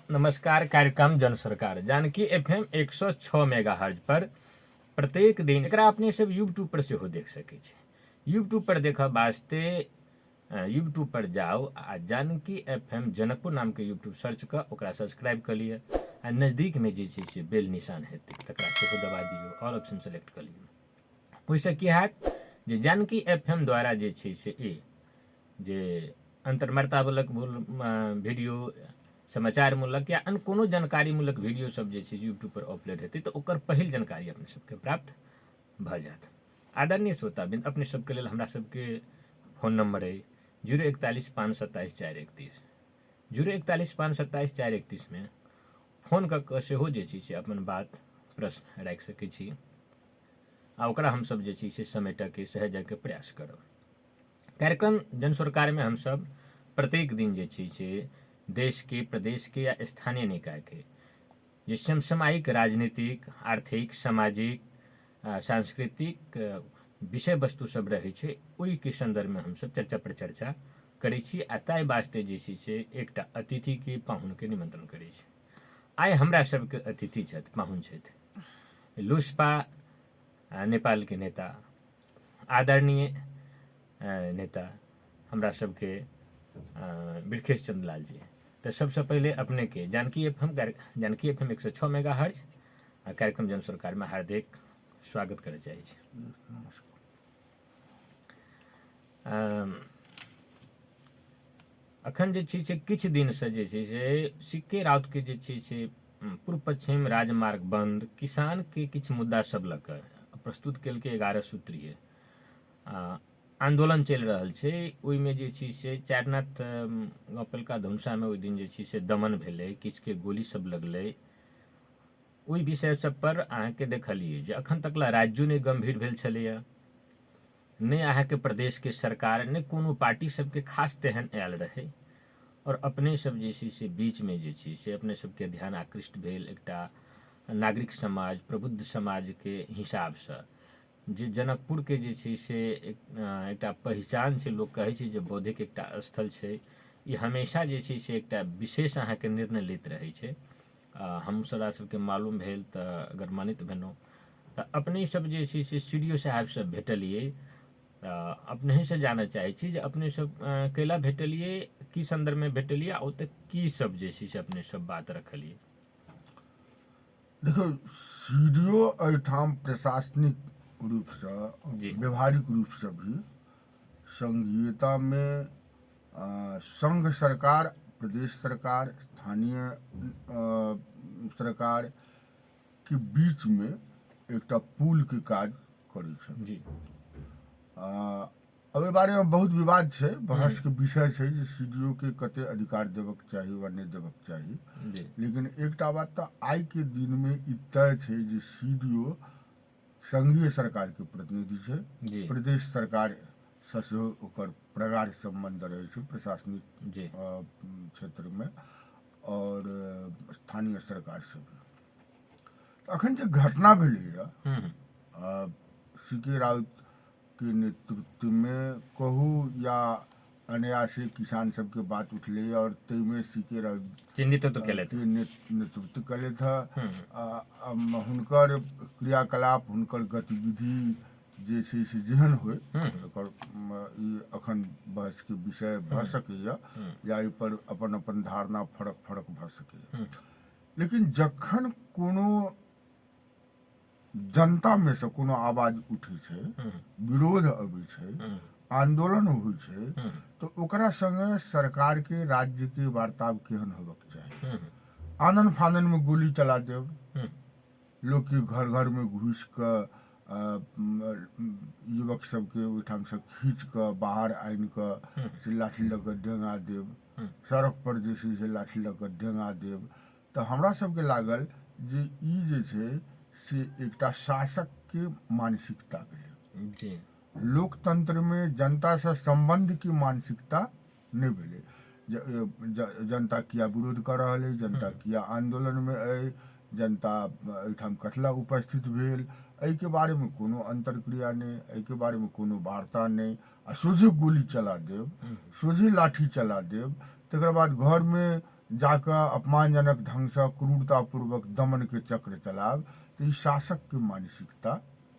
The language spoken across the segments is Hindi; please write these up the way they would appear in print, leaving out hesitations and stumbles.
नमस्कार। कार्यक्रम जन सरकार जानकी एफएम 106 मेगाहर्ज पर प्रत्येक दिन एकरा अपने सब यूट्यूब पर सेहो देख सकै छै। यूट्यूब पर देखब वास्ते यूट्यूब पर जाओ आ जानकी एफएम जनकपुर नाम के यूट्यूब सर्च कर ओकरा सब्सक्राइब कर लिए आ नज़दीक में जे छै से बेल निशान हेतै तकरा सेहो दबा दियौ, ऑल ऑप्शन सेलेक्ट कर लियौ। ओहिसँ की हैत जे जानकी एफएम द्वारा जे छै से जे अंतर्मर्तामूलक वीडियो, समाचार मूलक या अन्य कोनो जानकारी मूलक वीडियो सब जे छै यूट्यूब पर अपलोड हेतै तऽ ओकर पहिल जानकारी अपने सबके प्राप्त भऽ जायत। आदरणीय श्रोताबिंद, अपने सबके लेल हमरा सबके फोन नंबर है 041-527-431 041-527-431 में फोन कऽ कऽ सेहो जे छै से अपन बात प्रश्न राखि सकै छी आ ओकरा हमसब जे छै से समेटऽके सहेजऽके प्रयास करब। कार्यक्रम जन सरकार में हमसब प्रत्येक दिन जे छै से देश के, प्रदेश के या स्थानीय निकाय के जे समसामयिक, राजनीतिक, आर्थिक, सामाजिक, सांस्कृतिक विषय वस्तु सब रहे छै ओहि के संदर्भ में हमसब चर्चा पर चर्चा करै छी आ ताहि वास्ते जे छै से एकटा अतिथि के, पाहुन के निमंत्रण करै छी। आइ हमरा सबके अतिथि छथि, पाहुन छथि लोजपा नेपाल के नेता, आदरणीय नेता हमरा सबके बिरखेश चंद्र लाल जी। तो सबसे पहले अपने के जानकी एफएम 106 मेगाहर्ज कार्यक्रम जन सरकार में हार्दिक स्वागत करे चाहे छी। अखन जे छै से किछ दिन से जे छै से सीके राउत के जे छै से पूर्व पश्चिम राजमार्ग बंद, किसान के किछ मुद्दा सब लऽ कऽ प्रस्तुत केलकै 11 सूत्रीय आंदोलन चल रहल छै। ओहिमे जे छै से चारनाथ गाँवपालिका धनुषामे ओहि दिन जे छै से दमन भेलै, किछुके गोली सब लगलै। ओहि विषय सब पर अहाँके देखलिए जे अखन तक राज्यो नहि गंभीर भेल छलैया, नहि अहाँके प्रदेश के सरकार, नहि कोनो पार्टी सबके खास तेहन आयल रहे और अपने सब जे छै से बीच में जे छै से अपने सबके ध्यान आकृष्ट भेल एकटा नागरिक समाज, प्रबुद्ध समाज के हिसाब से जे जनकपुर के जे छै से एकटा पहचान छै। लोग कहै छै जे बौद्धिक एकटा स्थल छै, ई हमेशा जे छै से एकटा विशेष अहाँके निर्णय लैत रहै छै। हम सबके मालूम भेल तऽ अगर मानित भेलहुँ तऽ अपने सब जे छै से सीडीओ साहब से भेटलिए। अपने से जानऽ चाहे छी जे अपने सब कैला भेटलिए, की संदर्भ में भेटलिए, ओतऽ की सब जे छै से अपने सब बात रखलिए। देखो, सीडीओ एहिठाम प्रशासनिक रूप से, व्यवहारिक रूप से भी संघीयता में संघ सरकार, प्रदेश सरकार, स्थानीय सरकार के बीच में एकटा पुल के काज करै छै। अब एहि बारे में बहुत विवाद छै, बहस के विषय छै जे सीडीओ के कते अधिकार देबक चाही वा नहीं देबक चाही। लेकिन एकटा बात तो आई के दिन में ई तय छै जे सीडीओ संघीय सरकार के प्रतिनिधि छै, प्रदेश सरकार से सेहो ओकर प्रगाढ़ संबंध रहे छै प्रशासनिक क्षेत्र में, और स्थानीय सरकार से भी। अखन जे घटना भेलैया सीके राउत के नेतृत्व में कहू या अनायासे किसान सबके बात उठले और तैमे सीके राउत नेतृत्व कले था। हुनकर क्रियाकलाप, हुनकर गतिविधि जे छै से जेहन होय अखन बहस के विषय भऽ सकैया या एहि पर अपन अपन धारणा फरक फरक भऽ सकैया। लेकिन जखन कोनो जनता में से कोनो आवाज उठे छै, विरोध अबै छै, आंदोलन होइ छै, तो ओकरा संगे सरकार के, राज्य के वार्ताव केहन होबक चाही। आनन फानन में गोली चला देब, लोग के घर घर में घुस कर युवक सबके ओहिठाम से खींच कर बाहर आनि कर से लाठी लऽ कऽ डेंगा देब, सड़क पर जे छै से लाठी लऽ कऽ डेंगा देब, तऽ हमरा सबके लागल जे ई जे छै से एकटा शासक के मानसिकता भेलै। लोकतंत्र में जनता से संबंध की मानसिकता नहीं भेलै। जनता किया विरोध कर रहल है, जनता किया आंदोलन में है, जनता एहिठाम कथला उपस्थित भेल, एहि के बारे में कोनो अंतरक्रिया नहीं, एहि के बारे में कोनो वार्ता नहीं, आ सोझे गोली चला देब, सोझे लाठी चला देब, तकर बाद घर में जाके अपमानजनक ढंग से क्रूरतापूर्वक दमन के चक्र चलाब, तो ई शासक के मानसिकता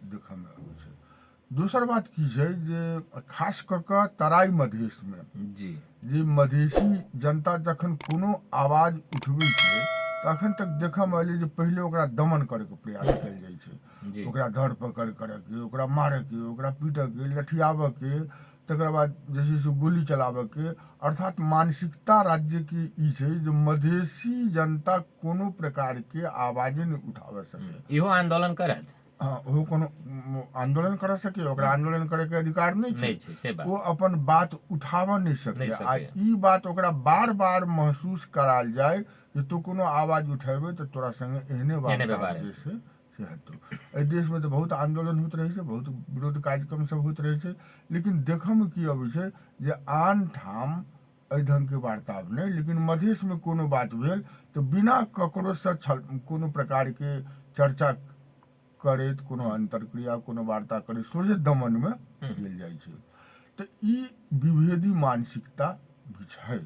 देखे में आबै छै। दोसर बात की छै जे खास कऽ कऽ तराई मधेश में जी जे मधेसी जनता जखन कोनो आवाज उठबै छै तखन तक देखऽ में एलै जे पहिले ओकरा दमन करे के प्रयास कयल जाइ छै, जी ओकरा धर पकड़ करे के, ओकरा मारे के, ओकरा पीटे के, लठियाबे के, तकर बाद जे छै से गोली चलाबे के। अर्थात मानसिकता राज्य की ई छै जे मधेसी जनता कोनो प्रकार के आवाजे नहीं उठावे सके। इहो आंदोलन करत हाँ, वो कोनो आंदोलन कर सके, ओकरा आंदोलन करे के अधिकार नहीं नहीं छै, छै से बात वो अपन बात उठावा नहीं सके। नहीं आ सके। ई बात ओकरा बार बार महसूस कराल जाए जे तू कोनो आवाज उठेबे तो तोरा संगे एहने एहने बात व्यवहार जे छै से हेतौ। एहि देश में तो बहुत आंदोलन होत रहे छै, बहुत विरोध कार्यक्रम सब होत रहे छै, लेकिन देखऽ में की अबै छै जे आन ठाम एहि ढंग के वार्ताव नहीं, लेकिन मधेश में कोनो बात भेल तो बिना ककरो से कोनो प्रकार के चर्चा करैत, कोनो अंतरक्रिया, कोनो वार्ता करैत सोझे दमन में गेल जाइ छै। तो ई विभेदी मानसिकता भी छै।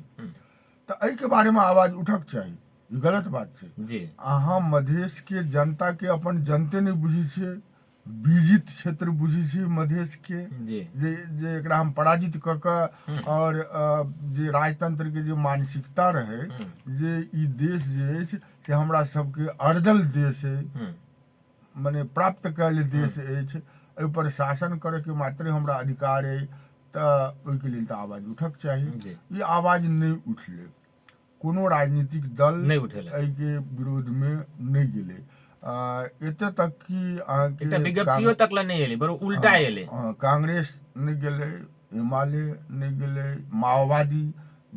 तो एहि के बारे में आवाज उठक चाही, ई गलत बात छै। जी अहाँ मधेश के जनता के अपन जनते नहीं बुझी छियै, विजित क्षेत्र बुझी छियै मधेश के, जी जे एकरा हम पराजित कऽ कऽ और जे राजतंत्र के जे मानसिकता रहे जे ई देश जे अछि से हमरा सबके अर्दल देश है, मने प्राप्त कयल देश अछि, एहि पर शासन करे के मात्रे हमरा अधिकार है, तऽ ओहिके लेल तऽ आवाज उठक चाही। जी ई आवाज नहीं उठले, कोनो राजनीतिक दल नहीं उठेले। एहि के विरोध में नहीं गेले। एते तक कि अहाँके एकटा विज्ञप्तियो तक ला नहीं एले, बरो उल्टा एले। कांग्रेस नहीं गेले, हिमालय नहीं गेले, माओवादी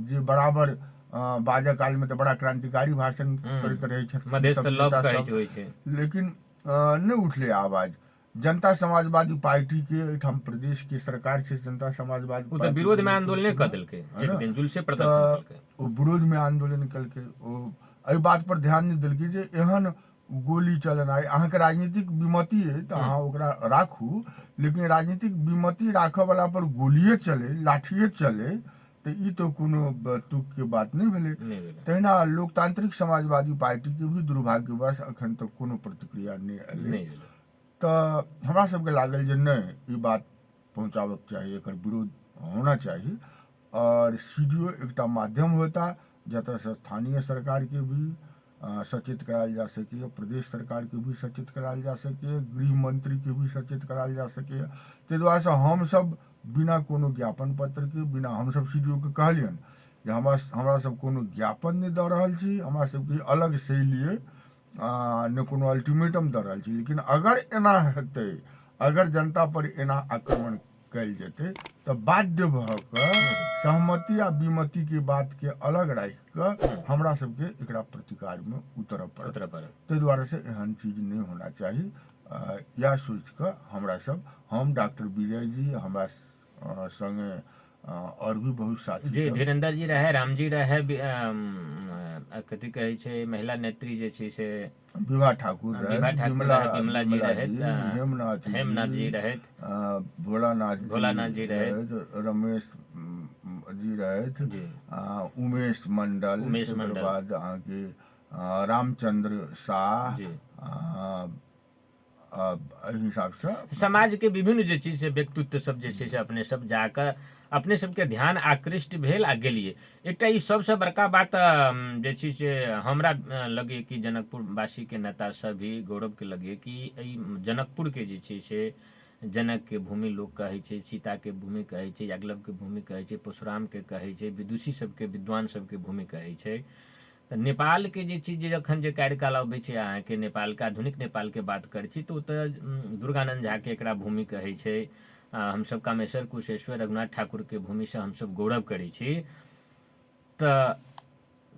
जे बराबर बाजा काल में तो बड़ा क्रांतिकारी भाषण करैत रहे छथिन मधेश से सब लव नेता कहै सब, छै, होइ छै। लेकिन नहीं उठले आवाज। जनता समाजवादी पार्टी के एहिठाम प्रदेश के सरकार छै, जनता समाजवादी वो तो पार्टी विरोध के में आंदोलन कर देलकै, एक दिन जुलसे प्रदर्शन केलकै। ओ विरोध में आंदोलन केलकै। ओ एहि बात पर ध्यान नहीं देलकै जे एहन गोली चलनाइ अहाँके राजनीतिक विमति है तो अहाँ ओकरा राखू, लेकिन राजनीतिक विमति राखऽ वाला पर गोलिये चले, लाठिये चले, तो ई तो कोनो तुक के बात नहीं भेले। नहीं भेलै। तहिना लोकतांत्रिक समाजवादी पार्टी के भी दुर्भाग्यवश अखन तक कोनो प्रतिक्रिया नहीं एलै। नहीं भेलै। तऽ हमरा सबके लागल जे नहीं, ई बात पहुँचाबक चाही, एकर विरोध होना चाहिए। और सीडीओ एकटा माध्यम होता जतऽ से स्थानीय सरकार के भी सचेत करायल जा सके, प्रदेश सरकार के भी सचेत करायल जा सके, गृह मंत्री के भी सचेत करायल जा सके। ताहि दुआरे से हम सब बिना कोनो ज्ञापन पत्र के, बिना हम सब सीडीओ के कहलियन जे हमरा सब कोनो ज्ञापन नहीं दऽ रहल छी, हमरा सबके अलग से लिए ने कोनो अल्टीमेटम दऽ रहल छी, लेकिन अगर एना हेतै, अगर जनता पर एना आक्रमण कयल जेतै तऽ बाध्य भऽ कऽ सहमति आ विमति के बात के अलग राखि कऽ हमरा सबके एकरा प्रतिकार में उतरऽ पड़त। ताहि दुआरे से एहन चीज नहीं होना चाही। यह सोच कऽ हमरा सब, हम डॉक्टर विजय जी, हमरा संगे और भी बहुत साथी जी, सब, धीरेन्द्र जी रहे, रामजी रहे, कथी कहै छै महिला नेत्री जे छै से विभा ठाकुर रहथि, विमला जी रहथि, हेमनाथ जी रहथि, भोलानाथ जी रहथि, रहथि, रमेश जी रहथि, जी उमेश मंडल, तकर बाद अहाँके रामचंद्र शाह, जी एहि हिसाब से समाज के विभिन्न जे चीज से व्यक्तित्व सब जे छै से अपने सब जाकर अपने सबके ध्यान आकृष्ट भेल आ गेलिए। एकटा ई सबसे बड़का बात जे छै से हमरा लगे कि जनकपुर वासी के नेता सब भी गौरव के लगे कि ई जनकपुर के जे छै से जनक के भूमि लोग कहै छै, सीता के भूमि कहै छै, याज्ञवल्क्य के भूमि कहै छै, परशुराम के कहै छै, विदुषी सबके विद्वान सबके भूमि कहै छै। तऽ नेपाल के जे चीज जखन जे कार्यकाल अबै छै, अहाँके नेपाल के आधुनिक नेपाल के बात करै छी तऽ ओतऽ दुर्गानंद झा के एकरा भूमि कहै छै। हमसब कामेश्वर कुशेश्वर रघुनाथ ठाकुर के भूमि से हमसब गौरव करै छी। तऽ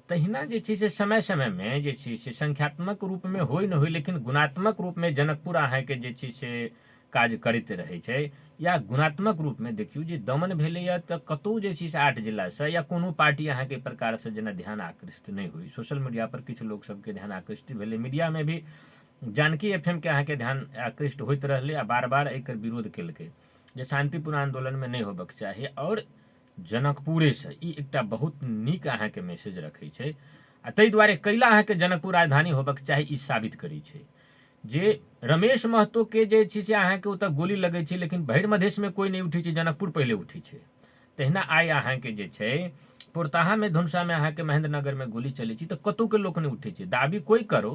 तहिना जे छै से समय समय में जे छै से संख्यात्मक रूप में होइ न होइ, लेकिन गुणात्मक रूप में जनकपुर अहाँके जे छै से काज करैत रहै छै। या गुणात्मक रूप में देखियौ जे दमन भेलैया तऽ कतौ जे छै से 8 जिला से या कोनो पार्टी अहाँके प्रकार से जेना ध्यान आकृष्ट नहीं हुई। सोशल मीडिया पर किछु लोग सबके ध्यान आकृष्ट भेलै, मीडिया में भी जानकी FM के अहाँके ध्यान आकृष्ट होइत रहलै आ बार बार एकर विरोध केलकै जे शांतिपूर्ण आंदोलन में नहीं होबक चाही। और जनकपुरे से ई एकटा बहुत नीक अहाँके मैसेज रखै छै आ ताहि दुआरे कैला अहाँके जनकपुर राजधानी होबक चाही ई साबित करै छै जे रमेश महतो के जे छै से अहाँके ओतऽ गोली लगै छै लेकिन भरि मधेशमे कोई नहि उठै छै, जनकपुर पहिले उठै छै। तहिना आइ अहाँके जे छै पोरताहामे धुनसामे अहाँके महेंद्र नगरमे गोली चलै छै तऽ कतौके लोक नहि उठै छै, दाबी कोई करो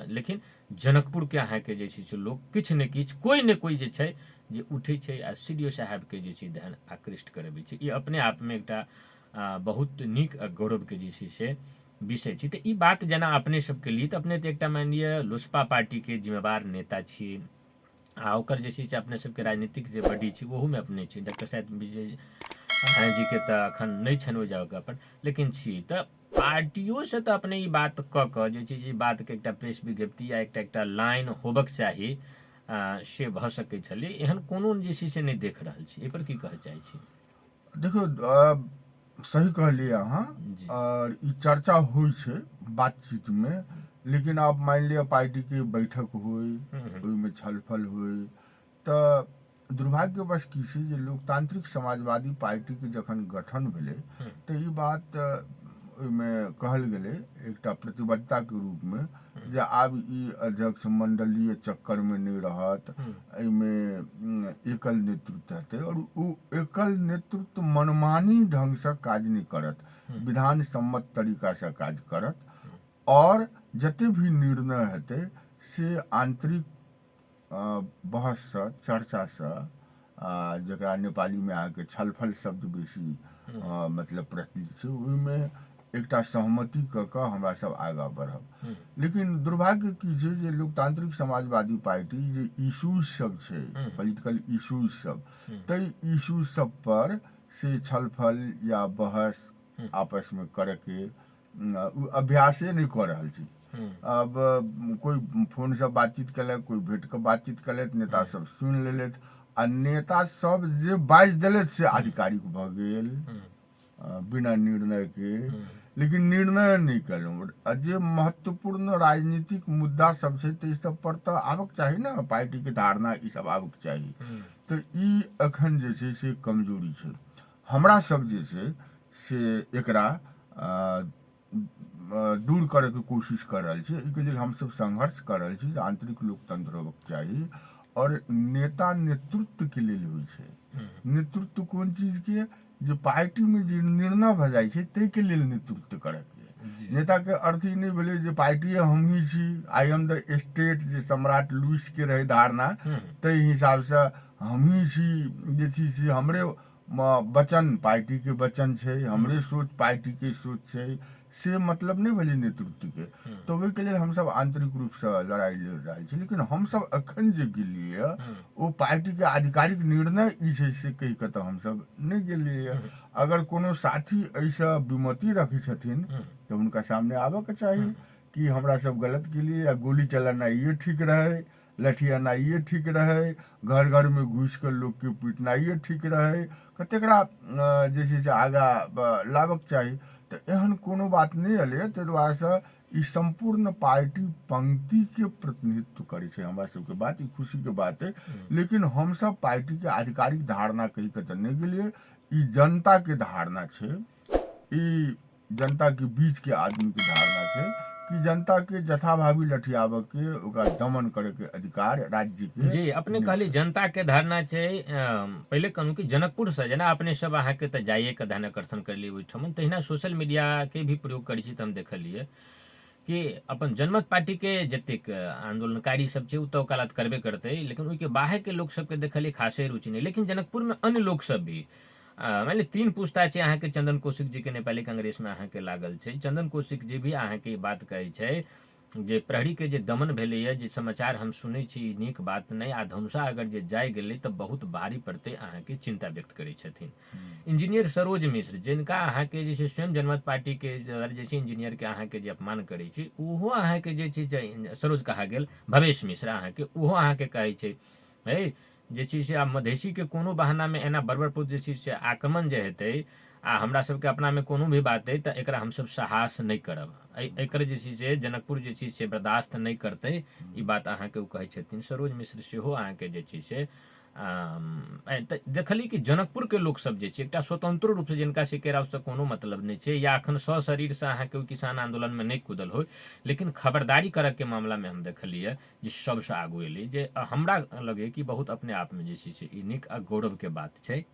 लेकिन जनकपुरके अहाँके जे छै से लोक किछु ने किछु कोई ने कोई जे छै जे उठै छै आ सीडीओ साहबके जे छै ध्यान आकृष्ट करबै छै। ई अपने आपमे एकटा बहुत नीक आ गौरवके जे छै से विषय छै। तऽ ई बात जेना अपने सबके लिए तऽ अपने तऽ एकटा मानि लिअ लोसपा पार्टीके जिम्मेवार नेता छियै आ ओकर जे छै से अपने सबके राजनीतिक जे बॉडी छै ओहूमे अपने छी। डॉक्टर साहब विजय जीके तऽ एखन नहि छनि ओहि जगह पर, लेकिन छी तऽ पार्टियों से तऽ अपने ई बात कऽ कऽ जे छै जे बातके एकटा प्रेस विज्ञप्ति या एकटा लाइन होबक चाही से भऽ सकै छलै। एहन कोनो जे छै से नहि देख रहल छी, एहिपर की कहऽ चाहै छी? देखो सही कहलिए अहाँ, जी और ई चर्चा होइ छै बातचीत में, लेकिन आप मान लिया पार्टी के बैठक होई, ओहिमे छलफल होई, तऽ दुर्भाग्यवश की छै जे लोकतांत्रिक समाजवादी पार्टी के जखन गठन भेलै तऽ ई बात ओहिमे कहल गेलै एकटा प्रतिबद्धता के रूप में जे आब ई अध्यक्ष मंडलीय चक्कर में नहीं रहत, एहिमे एकल नेतृत्व हेतै और ओ एकल नेतृत्व मनमानी ढंग से काज नहीं करत, विधान सम्मत तरीका से काज करत और जते भी निर्णय हेतै से आंतरिक बहस से, चर्चा से, जकरा नेपाली में अहाँके छलफल शब्द बेसी मतलब प्रचलित छै, ओहिमे एकटा सहमति कऽ कऽ हमरा सब आगाँ बढ़ब। लेकिन दुर्भाग्य की छै जे लोकतांत्रिक समाजवादी पार्टी जे इशूज सब छै, पॉलिटिकल इशूज सब, ताहि इशूज सब पर से छलफल या बहस आपस में करे के अभ्यासे नहीं कऽ रहल छी। अब कोई फोन से बातचीत कलक, कोई भेट के बातचीत कलक, नेता सब सुनि लेलथि आ नेता सब जे बाजि देलथि से आधिकारिक भऽ गेल बिना निर्णय के, लेकिन निर्णय नहीं कलहुँ। आ जे महत्वपूर्ण राजनीतिक मुद्दा सब छै ताहि सब पर तऽ आबक चाही ने, पार्टी के धारणा ई सब आबक चाही। तऽ ई अखन जे छै से कमजोरी छै। हमरा सब जे छै से एकरा दूर करे के कोशिश कर रहल छी। एहिके लेल हमसब संघर्ष कर रहल छी जे आंतरिक लोकतंत्र होबक चाही और नेता नेतृत्व के लेल होइ छै। नेतृत्व कोन चीज के, जे पार्टी में जे निर्णय भऽ जाइ छै ताहिके लेल नेतृत्व करे के। नेता के अर्थ ई नहीं भेलै जे पार्टी हमही छी, आई एम द स्टेट, जे सम्राट लुइस के रहे धारणा, ताहि हिसाब से हमही छी, जे छी से हमरे वचन पार्टी के वचन छै, हमरे सोच पार्टी के सोच छै, से मतलब नहीं भेलै नेतृत्व के। तो ओहिके लेल हमसब आंतरिक रूप से लड़ाई लड़ रहल छी। लेकिन हमसब अखन जे गेलियै ओ पार्टी के आधिकारिक निर्णय ई छै से कहि कऽ तऽ हमसब नहीं गेलियै। अगर कोनो साथी एहिसँ विमति रखै छथिन तऽ हुनका सामने आबऽ के चाही कि हमरा सब गलत केलिए, या गोली चलाना ये ठीक रहे, लठियाना ये ठीक रहे, घर घर में घुस के लोग के पीटना ये ठीक रहे, कतेकरा जे छै से आगा लाबक चाही। तऽ एहन कोनो बात नहीं एलै, ताहि दुआरे से ई संपूर्ण पार्टी पंक्ति के प्रतिनिधित्व करे छै। हमरा सबके बात ई खुशी के बात है, लेकिन हम सब पार्टी के आधिकारिक धारणा कही के तऽ नहीं गेलिए। ई जनता के धारणा छै, ई जनता के बीच के आदमी के धारणा छै कि जनता के जथाभावी लठियाबऽ के, ओकरा दमन करे के अधिकार राज्य के। जी अपने कहली जनता के धारणा छै। पहले कहूँ कि जनकपुर से जेना अपने सब अहाँके तऽ जाइए के ध्यान आकर्षण करलिए ओहिठाम, तहिना सोशल मीडिया के भी प्रयोग करै छी तऽ हम देखलिए कि अपन जनमत पार्टी के जतेक आंदोलनकारी सब छै ओ तऽ वकालत करबे करते, लेकिन ओहिके बाहर के लोग सबके देखलिए खासे रुचि नहीं। लेकिन जनकपुर में अन्य लोग सब भी मान ली 3 पुस्ता छै अहाँके चंदन कौशिक जी के नेपाली कांग्रेस में अहाँके लागल छै। चंदन कौशिक जी भी अहाँके बात कहै छै जे प्रहरी के जे दमन भेलैए, जे समाचार हम सुनै छी नीक बात नहीं, आ धनुषा अगर जे जाय गेलै तऽ बहुत भारी पड़तै, अहाँके चिंता व्यक्त करै छथिन। इंजीनियर सरोज मिश्र जिनका अहाँके जे छै स्वयं जनमत पार्टी के जे छै इंजीनियर के अहाँके जे अपमान करै छै, ओहो अहाँके जे छै सरोज कहा गेल, भवेश मिश्र अहाँके ओहो अहाँके कहै छै है जे छै से आब मधेसी के कोनो बहाना में एना बर्बरपुर जे छै से आक्रमण जे हेतै आ हमरा सबके अपना में कोनो भी बात है तऽ एकरा हमसब साहस नहीं करब, एकर जे छै से जनकपुर जे छै बर्दाश्त नहीं करते। ई बात अहाँके ओ कहै छथिन। सरोज मिश्र सेहो अहाँके जे छै से देखली कि जनकपुर के लोग सब जे छै एकटा स्वतंत्र रूप से जिनका से केराव से कोनो मतलब नहीं छै या अखन सशरीर से अहाँ के किसान आंदोलन में नहीं कूदल हो, लेकिन खबरदारी करऽ के मामला में हम देखलिए जे सबसे आगू एलै, जे हमरा लगे कि बहुत अपने आप में जे छै से ई नीक आ गौरव के बात छै।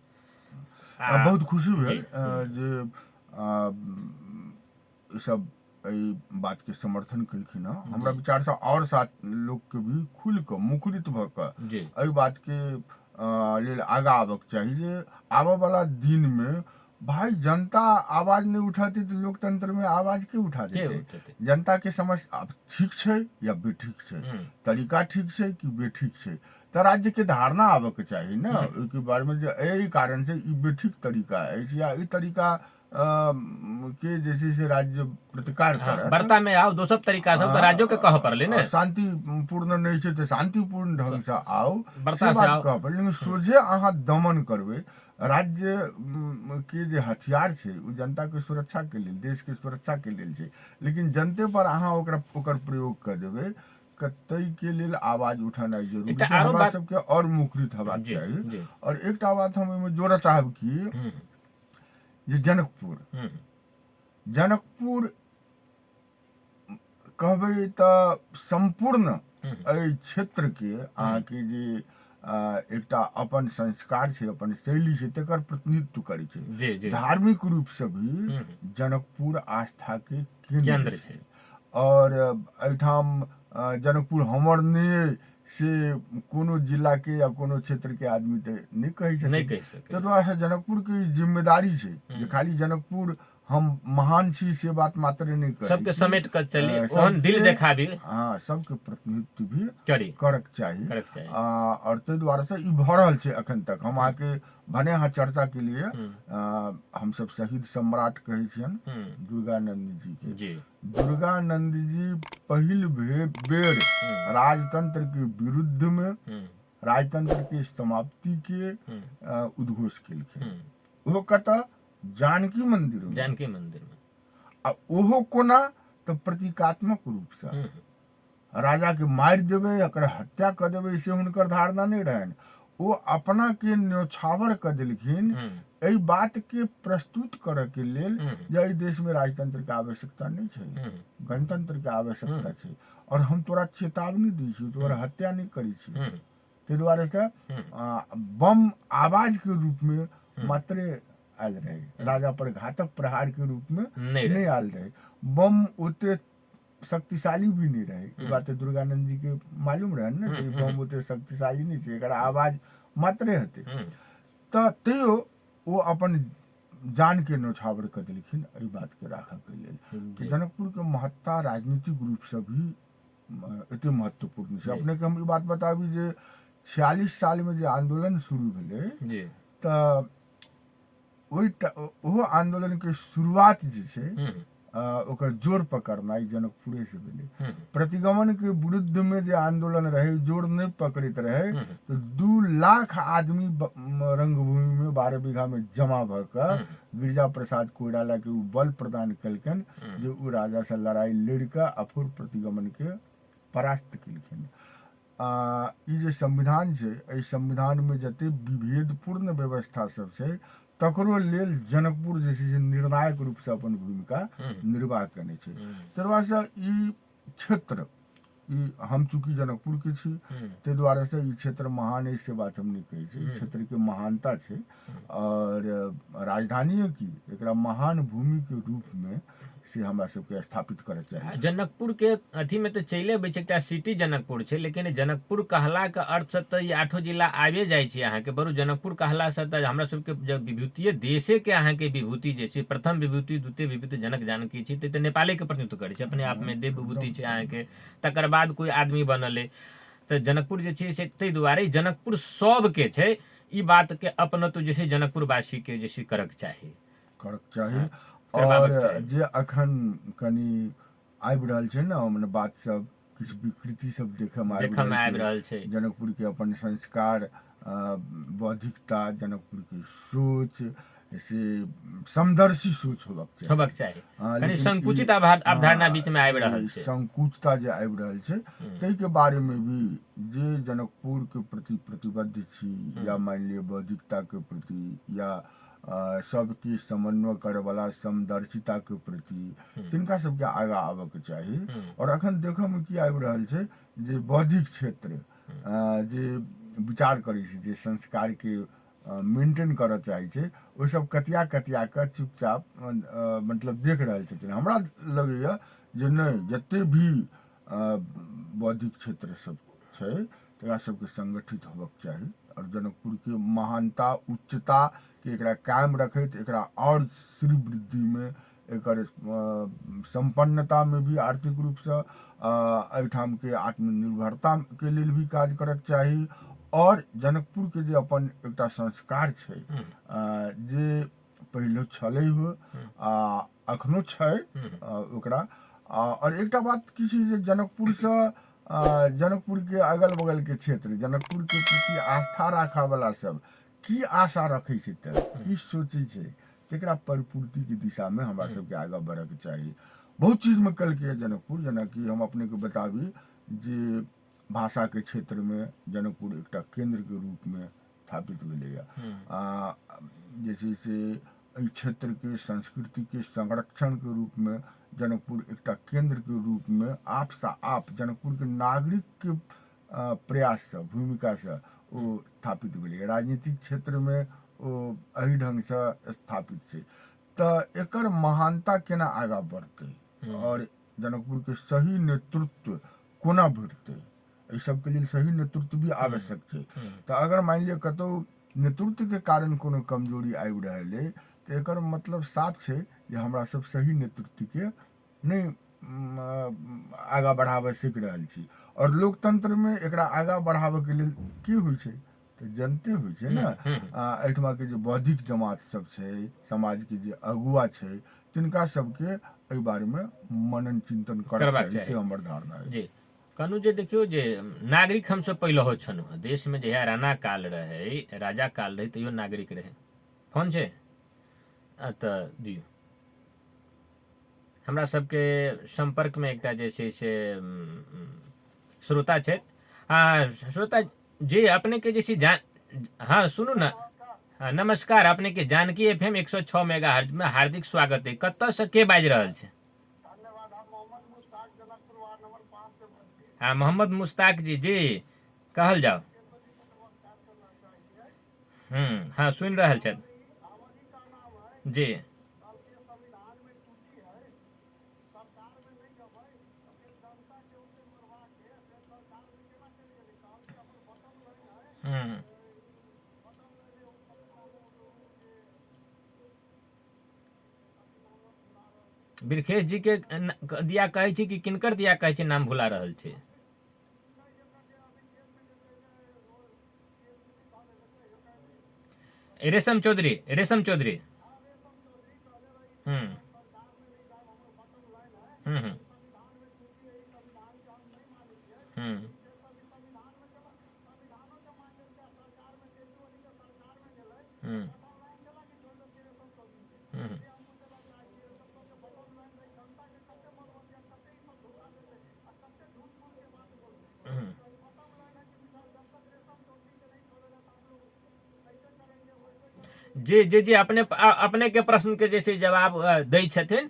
बहुत खुशी जी, भेल जे ई सब एहि बात के समर्थन केलखिन हँ। हमरा जी। विचार से और साथ लोग के भी खुल के मुखरित भ के जी एहि बात के लेल आगा आबक चाही जे आबऽ वाला दिन में भाई जनता आवाज नहीं उठाती तो लोकतंत्र में आवाज के उठा के देते। उठेतै? जनता के समझ अब ठीक छै या बेठीक छै, तरीका ठीक छै कि बेठीक छै, तो राज्य के धारणा आबऽ के चाही ना ओहि बारे में जे एहि कारण से ई बेठीक तरीका अछि या ई तरीका के जे छै से राज्य प्रतिकार करत। वार्ता में आओ दोसर तरीका से तो राज्यों के कह पड़ले ने, शांतिपूर्ण नहीं छै तो शांतिपूर्ण ढंग से आओ वार्ता से से बात आओ। कह पड़ले, लेकिन सोझे अहाँ दमन करबै। राज्य के जे हथियार छै ओ जनता के सुरक्षा के लेल, देश के सुरक्षा के लेल छै, लेकिन जनते पर अहाँ ओकर प्रयोग कर देबै कतई के लेल आवाज उठाना जरूरी एकटा छै। आरो हमरा बात सबके और मुखरित हेबाक जी चाही। जी और एकटा बात हम एहिमे जोड़ऽ चाहब कि जे जनकपुर कहबै तऽ संपूर्ण एहि क्षेत्र के अहाँके जे एकटा अपन संस्कार छै, अपन शैली छै, तकर प्रतिनिधित्व करै छै। जी जी धार्मिक रूप से भी जनकपुर आस्था के केंद्र केंद्र छै। छै। और एहिठाम जनकपुर हमर नहीं से कोनो जिला के या कोनो क्षेत्र के आदमी तो नहीं कहि नहीं छथिन। कहि सकै। ताहि दुआरे जनकपुर के ई जिम्मेदारी छै जे खाली जनकपुर हम महान छी से बात मात्र नहीं करी, सबके समेट कर चली, ओहन सबके दिल देखाबी हाँ सबके प्रतिनिधित्व भी करी करक चाही। करक चाही। और ताहि दुआरे से ई भऽ रहल छै अखन तक। हम आके भने यहाँ चर्चा के लिए हम सब शहीद सम्राट कहै छियन दुर्गानंद जी के। जी दुर्गानंद जी पहिल बेर राजतंत्र के विरुद्ध में राजतंत्र के समाप्ति के उद्घोष केलखिन। ओहो कतऽ जानकी मंदिर में, जानकी मंदिर में, आ ओहो कोना तो प्रतीकात्मक रूप से राजा के मारि देबै, एकर हत्या कर देबै से हुनकर धारणा नहीं रहन। वो अपना के न्योछावर कर देलखिन एहि बात के प्रस्तुत करऽ के लेल जे एहि देश में राजतंत्र के आवश्यकता नहीं छै, गणतंत्र के आवश्यकता छै, और हम तोरा चेतावनी दै छी तोरा हत्या नहीं करी छी। ताहि दुआरे से बम आवाज के रूप में मात्र आयल रहे, राजा पर घातक प्रहार के रूप में नहीं आयल रहे। बम ओते शक्तिशाली भी नहीं रहे, ई बात दुर्गानंद जी के मालूम रहे ना कि बम ओते शक्तिशाली नहीं छै, एकर आवाज मात्रे हेतै। तऽ तैयो वो अपन जान के न्योछावर कर देलखिन एहि बात के राखऽ के लेल। जनकपुर के महत्ता राजनीतिक रूप से भी एते महत्वपूर्ण छै। अपने के हम ई बात बताबी जे 46 साल में जे आंदोलन शुरू भेलै तऽ ओहो आंदोलन के शुरुआत जे छै ओकर जोर पकड़नाइ जनकपुरे से भेलै। प्रतिगमन के विरुद्ध में जे आंदोलन रहे जोर नहीं पकड़ैत रहे तो 2 लाख आदमी रंगभूमि में 12 बीघा में जमा भ के गिरिजा प्रसाद कोइराला के बल प्रदान केलखिन जे ओ राजा से लड़ाई लड़ के अफुर प्रतिगमन के परास्त केलखिन। ई जे संविधान छै एहि संविधान में जते विभेदपूर्ण व्यवस्था सब छै तकरो लेल जनकपुर जे छै से निर्णायक रूप से अपन भूमिका निर्वाह करने छै। ताहि से ई क्षेत्र ई हम चूंकि जनकपुर के छी ताहि दुआरे से ई क्षेत्र महान है से बात हम नहीं कही छै। ई क्षेत्र के महानता छै और राजधानी की एकरा महान भूमि के रूप में से हमरा सबके स्थापित करऽ चाही। जनकपुर के अथी में तो चले अबै छै एकटा सिटी जनकपुर छै, लेकिन जनकपुर कहला के अर्थ से तो ई 8 जिला आबे जाइ छै। अहाँ के बरू जनकपुर कहला से तो हमरा सबके जब विभूतिये देशे के अहाँ के विभूति जे छै, प्रथम विभूति द्वितीय विभूति जनक जानकी छै, तो नेपाले के प्रतिनिधित्व करै छै अपने आप में। देव विभूति छै अहाँ के, तकर बाद कोई आदमी बनल है तो जनकपुर जे छै से ताहि दुआरे जनकपुर सब के छै। ई बात के अपनत्व जे छै जनकपुर वासी के जे छै करक चाही। और जे अखन कनी आबि रहल छै ना मने बात सब किछु विकृति सब देखे में आबि रहल छै। जनकपुर के अपन संस्कार, बौद्धिकता, जनकपुर के सोच, से समदर्शी सोच होबाक चाही हाँ, कनी लेकिन संकुचित ई- अवधारणा हाँ, बीच में आबि रहल ई छै। संकुचता जे आबि रहल छै ताहि के बारे में भी जे जनकपुर के प्रति प्रतिबद्ध छी या मान लिअ बौद्धिकता के प्रति या सबके समन्वय करे वाला समदर्शिता के प्रति तिनका सबके आगा आबे के चाही। और अखन देखऽ में की आबि रहल छै जे बौद्धिक क्षेत्र जे विचार करै छै जे संस्कार के मेंटेन करऽ चाहै छै ओ सब कतिया कतिया के चुपचाप मतलब देख रहल छथिन। हमरा लगैया जे नहीं जते भी बौद्धिक क्षेत्र सब छै तकरा सबके संगठित होबक चाही और जनकपुर के महानता उच्चता के एकरा कायम रखैत एकरा और श्री वृद्धि में एकर संपन्नता में भी आर्थिक रूप से एहिठाम के आत्मनिर्भरता के लेल भी काज करक चाही। और जनकपुर के जे अपन एकटा संस्कार छै जे पहिले छलै हो अखनो छै ओकरा और एकटा बात की छै जे जनकपुर से जनकपुर के अगल बगल के क्षेत्र जनकपुर के प्रति आस्था राखा वाला सब की आशा रखे छै की सोचे छै तेकरा परिपूर्ति के दिशा में हमरा सबके आगे बढ़े के चाही। बहुत चीज में कल के जनकपुर जेना कि हम अपने को बताबी जे भाषा के क्षेत्र में जनकपुर एकटा केंद्र के रूप में स्थापित भेलैया जे छै से एहि क्षेत्र के संस्कृति के संरक्षण के रूप में जनकपुर एकटा केंद्र के रूप में आप जनकपुर के नागरिक के प्रयास से भूमिका से ओ स्थापित भेलैया। राजनीतिक क्षेत्र में ओ एहि ढंग से स्थापित छै तऽ एकर महानता केना आगा बढ़तै और जनकपुर के सही नेतृत्व कोना भेटतै एहि सबके लेल सही नेतृत्व भी आवश्यक छै। तऽ अगर मान लिअ कतौ नेतृत्व के कारण कोनो कमजोरी आबि रहल है तो एकर मतलब साफ छै जे हमरा सब सही नेतृत्व के नहीं आगा बढ़ाबे सीख रहल छी। और लोकतंत्र में एकरा आगा बढ़ाबे के लेल की होइ छै तऽ जनते होइ छै ने एहिठमा के जे बौद्धिक जमात सब छै समाज के जे अगुआ छै तिनका सबके एहि बारे में मनन चिंतन करबाक चाही से हमर धारणा है। जी कहनु जे देखियो जे नागरिक हम सब पहिले हो छनु देश में जहिया राणा काल रहे राजा काल रहे तैयो नागरिक रहे फोन छै तऽ दियौ हमरा सबके संपर्क में एकटा जे छै से श्रोता छै श्रोता जी अपने के जे हाँ सुनू ना हाँ नमस्कार अपने के जानकी एफएम 106 मेगाहर्ट्ज में हार्दिक स्वागत है कतऽ से के बाजि रहल छै? हाँ मोहम्मद मुश्ताक जी जी कहल जाओ। हाँ सुन रहल छथि जी बिरखेश जी के दिया कहै छी कि किनकर दिया कहै छी नाम भुला रहल छै? रेशम चौधरी रेशम चौधरी हम्म हम्म हम्म हम्म हम्म हम्म जी जी जी अपने के प्रश्न के जैसे जवाब दै छथिन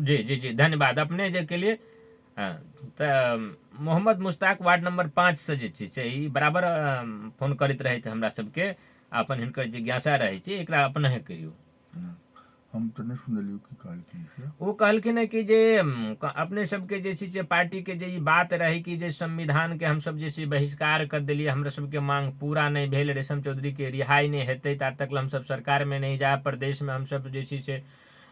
जी जी जी धन्यवाद अपने जे के लिए तऽ मोहम्मद मुश्ताक वार्ड नंबर 5 से जे छै ई बराबर फोन करैत रहै छै हमरा सबके अपन हिनकर जिज्ञासा रहै छै एकरा अपने कहियो। हम तो नहीं सुनलियो की कहलखिन से वो कहलखिन है कि जे अपने सबके जे छै से पार्टी के जे ई बात रही कि जे संविधान के हम सब जे छै बहिष्कार कर देलिए हमरा सबके मांग पूरा नहीं भेल रेशम चौधरी के रिहाई नहीं हेतै ता तक हम सब सरकार में नहीं जाए प्रदेश में हम सब जे छै से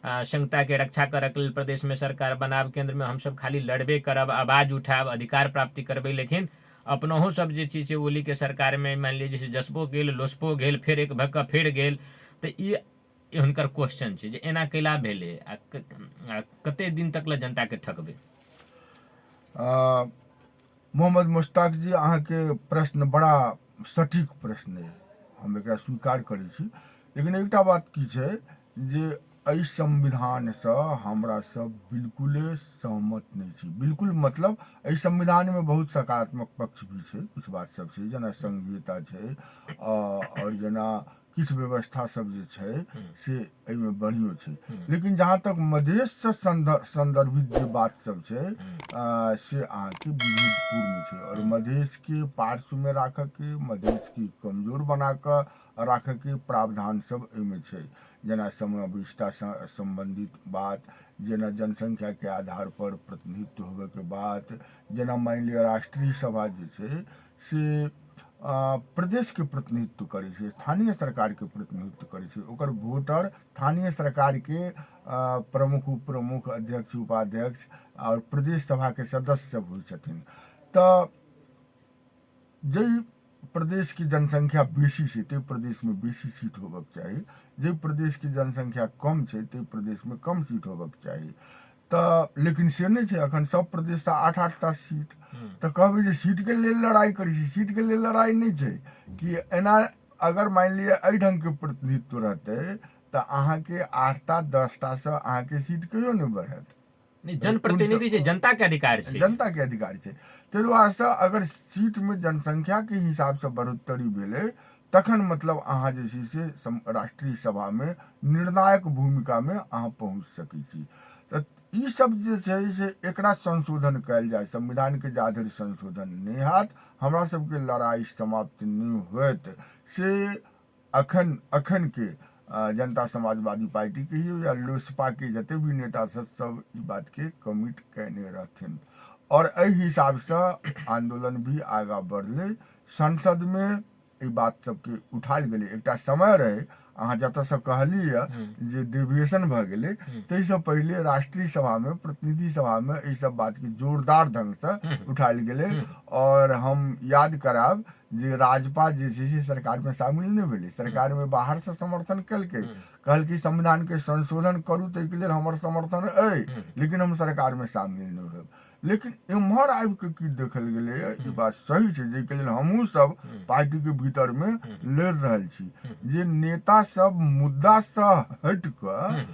संहिता के रक्षा करे के लेल प्रदेश में सरकार बनाब केंद्र में हम सब खाली लड़बे करब आवाज उठाब अधिकार प्राप्ति करबै लेकिन अपनहु सब जे छै से ओली के सरकार में मान लीजिए जैसे जसपो गेल लोसपो गेल फिर एक भक्का फिर गेल तऽ ई हुनकर क्वेश्चन छै जे एना कैला भेलै कते दिन तक ले जनता के ठकबै? मोहम्मद मुश्ताक जी अहाँ के प्रश्न बड़ा सटीक प्रश्न है हम एकरा स्वीकार करै छी लेकिन एकटा बात की छै जे एहि संविधान से हमरा सब बिल्कुले सहमत नहीं छी। बिल्कुल मतलब एहि संविधान में बहुत सकारात्मक पक्ष भी छै, कुछ बात सब छै जेना संघीयता छै और जेना किछु व्यवस्था सब जे छै से एहिमे बढ़ियो छै। लेकिन जहाँ तक मधेश से संदर्भित जे बात सब छै से अहाँके विरोधपूर्ण छै और मधेश के पार्श्व में राखऽ के, मधेश के कमजोर बना कऽ राखऽ के प्रावधान सब एहिमे छै। जेना समावेशिता संबंधित बात, जेना जनसंख्या के आधार पर प्रतिनिधित्व होबे के बात, जेना मान लिअ राष्ट्रीय सभा जे छै से प्रदेश के प्रतिनिधित्व करे छै, स्थानीय सरकार के प्रतिनिधित्व करे छै। ओकर वोटर स्थानीय सरकार के प्रमुख, उप प्रमुख, अध्यक्ष, उपाध्यक्ष और प्रदेश सभा के सदस्य सब होइ छथिन। तऽ जै प्रदेश की जनसंख्या बेसी छै ते प्रदेश में बेसी सीट होबक चाही, जे प्रदेश की जनसंख्या कम छै ते प्रदेश में कम सीट होबक चाही। तऽ लेकिन से नहीं छै, अखन सब प्रदेश से 8-8 टा सीट। तऽ कहबै जे सीट के लेल लड़ाई करी छै, सीट के लेल लड़ाई नहीं छै कि एना अगर मान लिअ एहि ढंग के प्रतिनिधित्व रहते तऽ अहाँके 8टा 10टा से अहाँके सीट कहियो नहीं बढ़त। नहीं, जनप्रतिनिधि छै, जनता के अधिकार छै, जनता के अधिकार छै। ताहि दुआरे अगर सीट में जनसंख्या के हिसाब से बढ़ोतरी भेलै तखन मतलब अहाँ जे छै से राष्ट्रीय सभा में निर्णायक भूमिका में अहाँ पहुँच सकै छी। तऽ ई सब जे छै से एकरा संशोधन कयल जाय, संविधान के जाधरि संशोधन नहीं हैत, हमरा सबके लड़ाई समाप्त नहीं होत से अखन के जनता समाजवादी पार्टी के ही या लोसपा के जते भी नेता सब ई बात के कमिट कैने रहथिन और एहि हिसाब से आंदोलन भी आगा बढ़ले। संसद में ई बात सबके उठायल गेलै। एकटा समय रहे अहाँ जतऽ से कहलिए जे डेविएशन भ गेलै, ताहि से पहले राष्ट्रीय सभा में, प्रतिनिधि सभा में एहि सब बात के जोरदार ढंग से उठायल गेलै और हम याद कराब जे राजपा जे छै से सरकार में शामिल नहीं भेलै, सरकार में बाहर से समर्थन केलकै, कहलकै संविधान के संशोधन करू ताहि लेल हमर समर्थन अइ, लेकिन हम सरकार में शामिल नहीं होब। लेकिन एम्हर आबि के की देखल गेलै ई बात सही छै, जेके लेल हमहूँ सब पार्टी के भीतर में लड़ रहल छी जे नेता सब मुद्दा से हट कऽ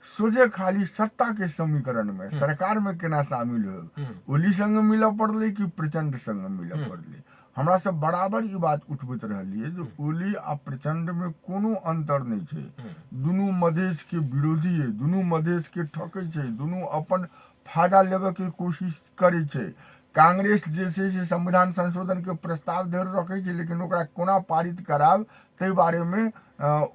सोझे खाली सत्ता के समीकरण में, सरकार में केना शामिल हो, ओली संग मिलऽ पड़लै कि प्रचंड संग मिलऽ पड़लै। हमरा सब बराबर ई बात उठबैत रहलिए जे ओली आ प्रचंड में कोनो अंतर नहीं छै, दुनू मधेश के विरोधी है, दुनू मधेश के ठकै छै, दुनू अपन फायदा लेबे के कोशिश करे छै। कांग्रेस जे छै से संविधान संशोधन के प्रस्ताव धरि रखे छै, लेकिन ओकरा कोना पारित कराब ताहि बारे में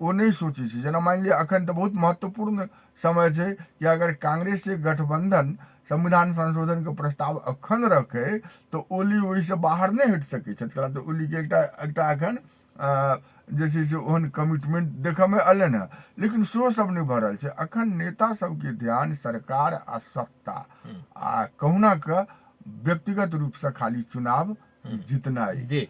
ओ नहीं सोचे छै। जेना मान लिअ अखन तऽ बहुत महत्वपूर्ण समय छै कि अगर कांग्रेस से गठबंधन संविधान संशोधन के प्रस्ताव अखन रखे तो ओली ओहि से बाहर नहीं हट सकै छथि। तऽ ओली के एकटा अखन जे छै से ओहन कमिटमेंट देखऽ में अलन है, लेकिन सो सब नहीं भऽ रहल छै। अखन नेता सबके ध्यान सरकार आ सत्ता आ कहुना के व्यक्तिगत रूप से खाली चुनाव जितनाइ,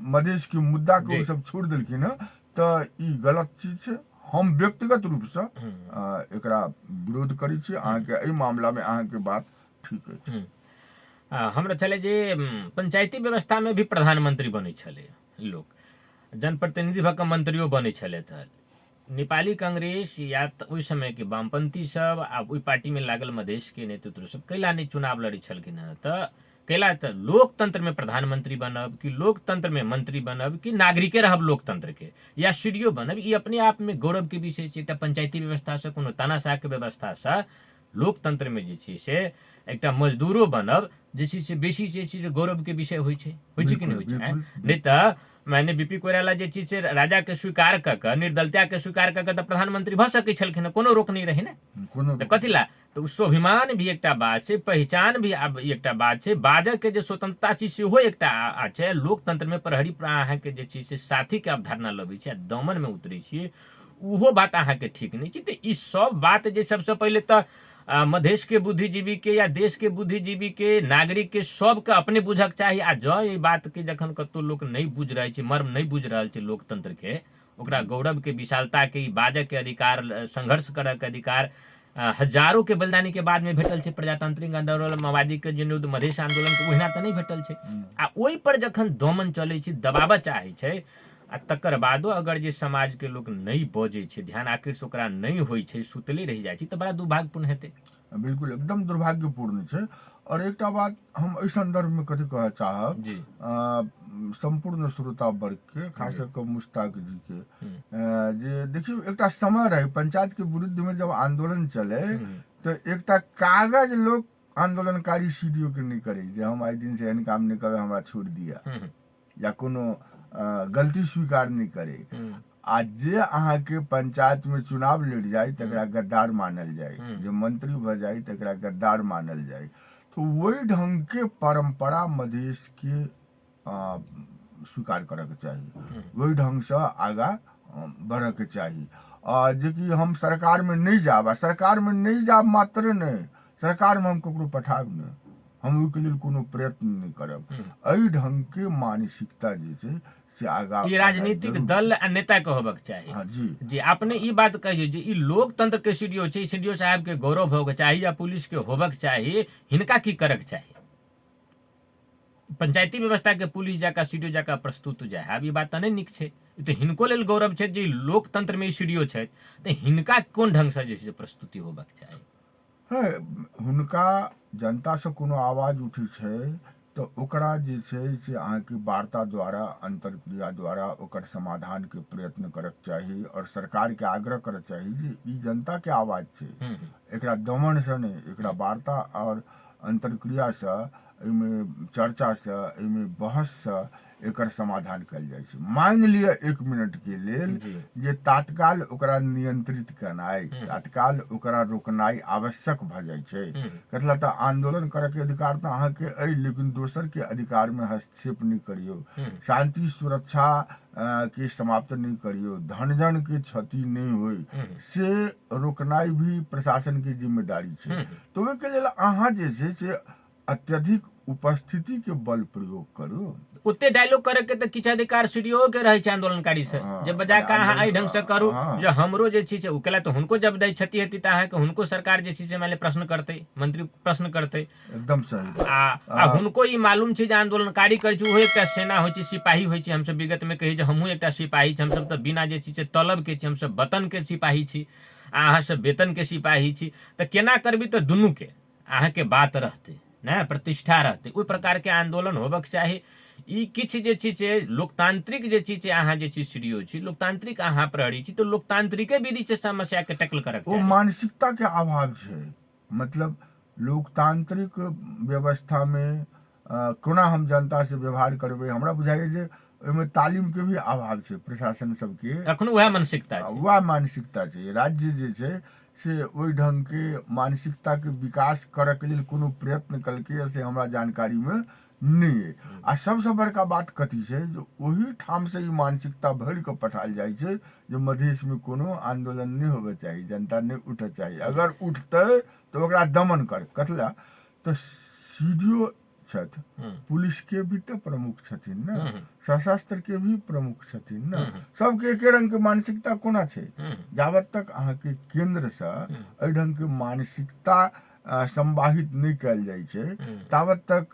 मधेश के मुद्दा के सब छोड़ देलखिन है। तऽ ई गलत चीज छै, हम व्यक्तिगत रूप से एकरा विरोध करै छी। अहाँके एहि मामला में अहाँके बात ठीक अछि। हमरा छलै जे पंचायती व्यवस्था में भी प्रधानमंत्री बनै छलै लोग, जनप्रतिनिधि भऽ कऽ मंत्रियो बनै छलथि हँ। नेपाली कांग्रेस या ओहि समय के वामपंथी सब आ ओहि पार्टी में लागल मधेश के नेतृत्व सब कैला नहीं चुनाव लड़ै छलखिन हँ। तऽ कैला तऽ लोकतंत्र में प्रधानमंत्री बनब कि लोकतंत्र में मंत्री बनब कि नागरिके रहब लोकतंत्र के या सीडीओ बनब, ई अपने आप में गौरव के विषय छै। एकटा पंचायती व्यवस्था से, कोनो तानाशाह के व्यवस्था से लोकतंत्र में जे छै से एकटा मजदूरो बनब जे छै से बेसी जे छै से गौरव के विषय होइ छै कि नहीं होइ छै। नहीं तऽ मैंने बीपी कोइराला जे चीज से राजा के स्वीकार कऽ कऽ, निर्दलता के स्वीकार कऽ कऽ तऽ प्रधानमंत्री भऽ सकै छलखिन, कोनो रोक नहीं रहे ने। तऽ कथी ला, तऽ स्वाभिमान भी एकटा बात छै, पहचान भी एकटा बात छै, बाजऽ के जे स्वतंत्रता छै सेहो एकटा छै। लोकतंत्र में प्रहरी अहाँ के जे छै से साथी के अवधारणा लबै छै, दमन में उतरै छियै, उहो बात अहाँ के ठीक नहीं छै। तऽ ई सब बात जे सबसे पहले तऽ मधेश के बुद्धिजीवी के या देश के बुद्धिजीवी के, नागरिक के सबके अपने बुझक चाही। आ जँ ई बात के जखन कतौ लोक नहीं बुझ रहल छै, मर्म नहीं बुझ रहल छै लोकतंत्र के, ओकरा गौरव के, विशालता के, बाजऽ के अधिकार, संघर्ष करऽ के अधिकार हजारों के बलिदानी के बाद में भेटल छै। प्रजातांत्रिक आंदोलन, माओवादी के विरुद्ध मधेश आंदोलन के ओहिना तऽ नहीं भेटल छै। आ ओहि पर जखन दमन चलै छै, दबाबऽ चाहै छै, आ तकर बादो अगर जे समाज के लोग नहीं बजे छे, ध्यान आखिर से ओकरा नहीं होई छे, सुतले रह जाय छे, तो बड़ा दुर्भाग्यपूर्ण हेतै। बिल्कुल एकदम दुर्भाग्यपूर्ण छै। और एकटा बात हम एहि संदर्भ में कथी कहऽ चाहब, जी संपूर्ण श्रोता वर्ग के, खास जी। करके मुश्ताक जी के, हम्म, जे देखियो एकटा समय रहे पंचायत के विरुद्ध में जब आंदोलन चले, हम्म, तो एकटा कागज लोग आंदोलनकारी सीडीओ के नहीं करे जे हम आई दिन से एहन काम नहीं करे, हमरा छोड़ दिया, हम्म, या कोनो गलती स्वीकार नहीं करे। हम्म, आ जे अहाँ के पंचायत में चुनाव लड़ जाए तकरा गद्दार मानल जाए, जे मंत्री भ जाए तकरा गद्दार मानल जाए। तो वही ढंग के परंपरा मधेश के स्वीकार करे के चाहिए, वही ढंग से आगा बढ़े के चाहिए। जे कि हम सरकार में नहीं जाब, सरकार में नहीं जाब मात्र नहीं, सरकार में हम ककरो पठाब नहीं, हम ओहिके लेल कोनो प्रयत्न नहीं करब। एहि ढंग के मानसिकता जे छै से आगा ये राजनीतिक दल आ नेता के होबक चाही। हाँ जी जी आपने ई बात कही जे ई लोकतंत्र के सीडीओ छै, सीडीओ साहब के गौरव होबक चाही या पुलिस के होबक चाही, हिनका की करक चाही? पंचायती व्यवस्था के पुलिस जाका सीडीओ जाका प्रस्तुत जाए, आब ई बात त नहीं नीक छै। ई तो हिनको लेल गौरव छै जे लोकतंत्र में ई सीडीओ छै, तो हिनका कोन ढंग से जे छै प्रस्तुति होबक चाही? है, हुनका जनता से कोनो आवाज उठी छै तो ओकरा जे छै से अहाँके वार्ता द्वारा, अंतरक्रिया द्वारा ओकर समाधान के प्रयत्न करक चाही, और सरकार के आग्रह करक चाही जे ई जनता के आवाज छै, एकरा दमन से नहीं, एकरा वार्ता और अंतरक्रिया से, एहिमे चर्चा से, एहिमे बहस से एकर समाधान कल जाय छै। मान लिया 1 मिनट के लेल जे तात्काल ओकरा नियंत्रित करनाई, तात्काल ओकरा रोकनाई आवश्यक भ जाय छै। कतला त आंदोलन करे के अधिकार त अहाँ के अइ, लेकिन दोसर के अधिकार में हस्तक्षेप नहीं करियो, शांति सुरक्षा के समाप्त नहीं करियो, धन जन के क्षति नहीं होई, से रोकनाई भी प्रशासन की जिम्मेदारी छै। तो ओहि के लेल अहाँ जे छै से अत्यधिक उपस्थिति के बल प्रयोग करू। उते डायलॉग करे के तो किछ अधिकार सीडीओ के रहे छै आंदोलनकारी से, जब बजा के अहाँ एहि ढंग से करू जो हमरो जे छै से उकेला, तो हुनको जब दै क्षति हेती त अहाँ के हुनको सरकार जे छै से माने प्रश्न करते, मंत्री प्रश्न करते। एकदम सही। आ हुनको ई मालूम छै जे आंदोलनकारी करे छै, ओहो एकटा सेना होय छै, सिपाही होय छै। हम सब विगत में कही जे हमहू एकटा सिपाही छी, हम सब त बिना जे छै से तलब के छी, हम सब वतन के सिपाही छी, अहाँ सब वेतन के सिपाही छी। त केना करबी त दुनू के अहाँ के बात रहते ना, प्रतिष्ठा रहते, ओहि प्रकार के आंदोलन होबक चाही। ई किछ जे छै से लोकतांत्रिक जे छै से अहाँ जे छै सीडीओ छी, लोकतांत्रिक अहाँ प्रहरी छी, तो लोकतांत्रिके विधि से समस्या के टैकल करक वो चाही। मानसिकता के अभाव छै। मतलब लोकतांत्रिक व्यवस्था में कोना हम जनता से व्यवहार करबै, हमरा बुझाइए जे ओहिमे तालीम के भी अभाव छै प्रशासन सबके। अखनो वह मानसिकता छै, वह मानसिकता छै। राज्य जे छै से ओहि ढंग के मानसिकता के विकास करऽ के लेल कोनो प्रयत्न कलकै से हमरा जानकारी में नहीं है। आ सबसे बड़का बात कथी छै, जो ओही ठाम से ई मानसिकता भर के पठाल जाइ छै जे मधेश में कोनो आंदोलन नहीं होबे चाही, जनता नहीं उठे चाही। अगर उठते तो ओकरा दमन कर कतला। तो सीडीओ छथि, पुलिस के भी तो प्रमुख छथिन ना, सशस्त्र के भी प्रमुख छथिन ना, सबके एके रंग के मानसिकता कोना छै। जावत तक अहाँ के केंद्र से एहि ढंग के मानसिकता संवाहित नहीं कल जाइ छै, तावत तक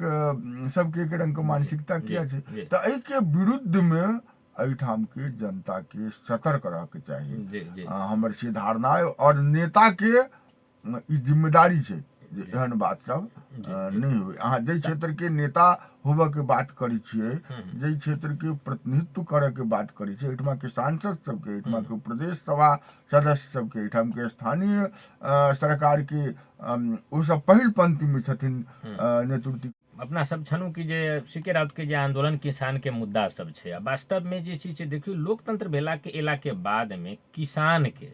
सबके एक रंग के मानसिकता किया छै। तो एहि के विरुद्ध में एहिठाम के जनता के सतर्क रह के चाहिए। हमर से धारणा है, और नेता के ई जिम्मेदारी छै जे एहन बात सब नहीं हुए। अहाँ जे क्षेत्र के नेता होबे के बात करी छियै, जे क्षेत्र के प्रतिनिधित्व करे के बात करी छियै, एहिठमा के सांसद सबके, एहिठमा के प्रदेश सभा सदस्य सबके, एहिठाम के स्थानीय सरकार के ओ सब पहिल पंक्ति में छथिन नेतृत्व। अपना सब छनु कि जे सीके राउत के जे आंदोलन किसान के मुद्दा सब छै, वास्तव में जे छै से देखियो लोकतंत्र भेला के एला के बाद में किसान के,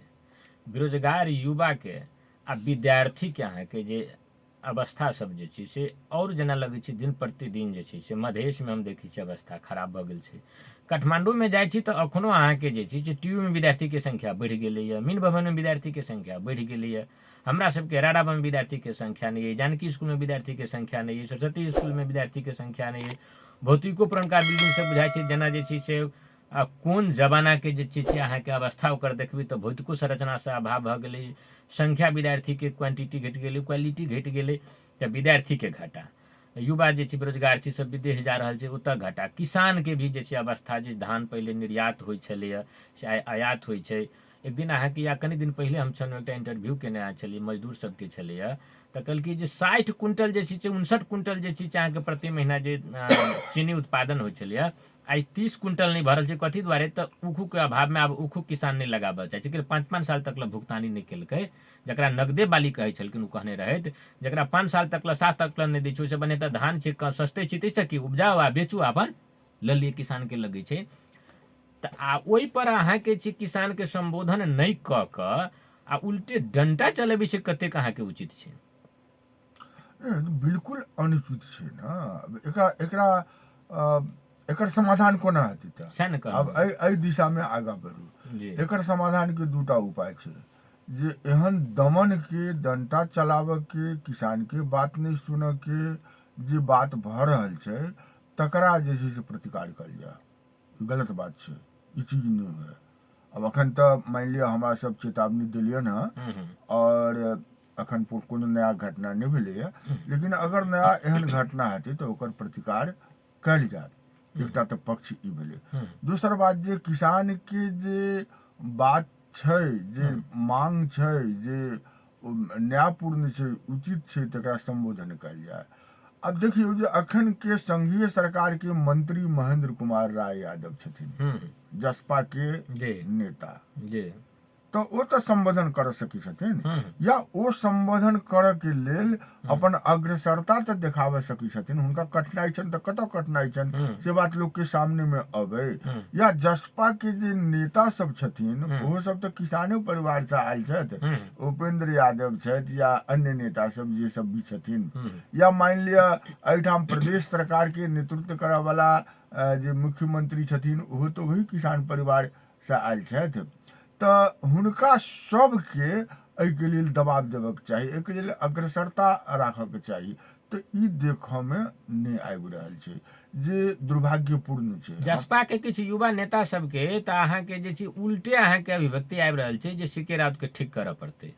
बेरोजगार युवा के आ विद्यार्थी के अहाँ के जे अवस्था सब जे छै से और जेना लगे छै दिन प्रतिदिन जे छै से मधेश में हम देखै छी अवस्था खराब भ गेल छै। काठमांडू में जाइ छी तो अखनो अहाँ के जे छै से टीयू में विद्यार्थी के संख्या बढ़ गेलै, मीन भवन में विद्यार्थी के संख्या बढ़ गेलै। हमरा सबके राडाबा में विद्यार्थी के संख्या नहीं है, जानकी स्कूल में विद्यार्थी के संख्या नहीं है, सरस्वती स्कूल में विद्यार्थी के संख्या नहीं है। भौतिको पुरनका बिल्डिंग से बुझाइ छै जेना जे छै से कोन जमाना के जे छै से अहाँ के अवस्था ओकर देखबै तो भौतिको संरचना से अभाव भ गेलै, संख्या विद्यार्थी के क्वांटिटी घट गेलै, क्वालिटी घट गेलै, तो विद्यार्थी के घाटा। युवा जे छै बेरोजगार छै सब विदेश जा रहल छै ओतऽ घाटा, किसान के भी जे छै अवस्था जे धान पहिले निर्यात होइ छलैया से आयात होइ छै। एक दिन अहाँके या कनि दिन पहिले हम छलहुँ एकटा इंटरव्यू केने आयल छलियै मजदूर सबके छलैया, तऽ कहलकै जे 60 क्विंटल जे छै से 59 क्विंटल जे छै से अहाँके प्रति महीना जे चीनी उत्पादन होइ छलैया, आई 30 क्विंटल नहीं भरल छै। कथी दुआरे? तऽ उखू के अभाव में आब उखू किसान नहीं लगाबऽ चाहै छै, 5-5 साल तक भुगतानी नहीं केलकै, जकरा नगदे बाली कहै छलखिन ओ कहने रहैत, जकरा 5 साल तक 7 तक नहीं दै छै ओहिसँ बने तऽ धान छै सस्ते छै ताहिसँ कि उपजाउ आ बेचू अपन लऽ लिअ किसान के लगै छै। तऽ आ ओहि पर अहाँके छै किसान के संबोधन नहीं कऽ कऽ आ उल्टे डंटा चलेबै से कतेक अहाँके उचित छै? बिल्कुल अनुचित छै ना। एकरा एकर समाधान कोना हेतै? तऽ सएह ने अब कहलहुँ एहि दिशा में आगाँ बढ़ू। जी एकर समाधान के दूटा उपाय छै जे एहन दमन के डंटा चलाबऽ के, किसान के बात नहीं सुनऽ के, जे बात भऽ रहल छै तकरा जे छै से प्रतिकार कल जाए। ई गलत बात छै, ई चीज नहीं हुए। अब अखन तऽ मान लिअ हमरा सब चेतावनी दिलियन हँ और अखन कोनो नया घटना नहीं भेलैया, लेकिन अगर नया एहन घटना हेतै तऽ ओकर प्रतिकार कल जाए। एकटा तऽ पक्ष ई भेलै। दोसर बात जे किसान के जे बात छै, जे मांग छै, जे न्यायपूर्ण छै, उचित छै, तकरा संबोधन कल जाए। अब देखियौ जे अखन के संघीय सरकार के मंत्री महेंद्र कुमार राय यादव छथिन, जसपा के जी नेता, जी तो ओ तऽ संबोधन कर सकै छथिन, या ओ संबोधन करऽ के लेल अपन अग्रसरता तऽ देखाबऽ सकै छथिन। हुनका कठिनाई छनि तऽ कतऽ कठिनाई छनि से बात लोग के सामने में अबै। या जसपा के जे नेता सब छथिन ओहो सब तऽ किसाने परिवार से आयल छथि, उपेंद्र यादव छथि या अन्य नेता सब जे सब भी छथिन, या मान लिअ एहिठाम प्रदेश सरकार के नेतृत्व करऽ वाला जे मुख्यमंत्री छथिन ओहो तो वही किसान परिवार से आयल छथि। तऽ हुनका सबके एहिके लेल दबाव देबऽके चाही, एहिके लेल अग्रसरता राखऽके चाही। तऽ ई देखऽ में नहीं आबि रहल छै, जे दुर्भाग्यपूर्ण छै। जसपा के किछु युवा नेता सबके तऽ अहाँके जे छै उल्टे अहाँके अभिव्यक्ति आबि रहल छै जे सीके राउत के ठीक करऽ पड़तै,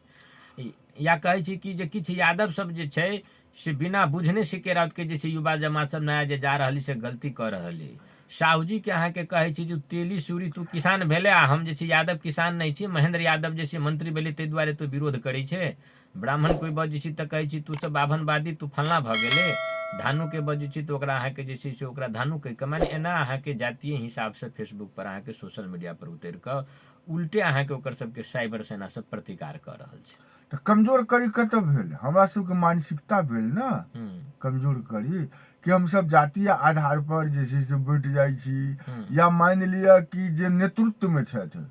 या कहै छी कि जे किछु यादव सब जे छै से बिना बुझने सीके राउत के जे छै युवा जमात सब नया जे जा रहल से गलती कऽ रहल है। साहू जी के अहाँके कहै छी जे तेली सूरी तू किसान भेले आ हम जे छै यादव किसान नहीं छी, महेंद्र यादव जे छै मंत्री भेले ताहि दुआरे तू विरोध करै छै। ब्राह्मण कोई बजै छी तऽ कहै छी तू सब बाभनवादी, तू फलना भऽ गेले। धानु के बजै छी तऽ ओकरा अहाँके जे छै से ओकरा धानु कहि कऽ, माने एना अहाँके जातीय हिसाब से फेसबुक पर अहाँके सोशल मीडिया पर उतरि कऽ उल्टे अहाँके ओकर सबके साइबर सेना सब प्रतिकार कऽ रहल छै। तऽ कमजोर करी कतऽ भेल? हमरा सबके मानसिकता भेल ना कमजोर करी, कि हम सब जातीय आधार पर जे छै से बैठ जाइ छी, या मान लिअ कि जे नेतृत्व में छथि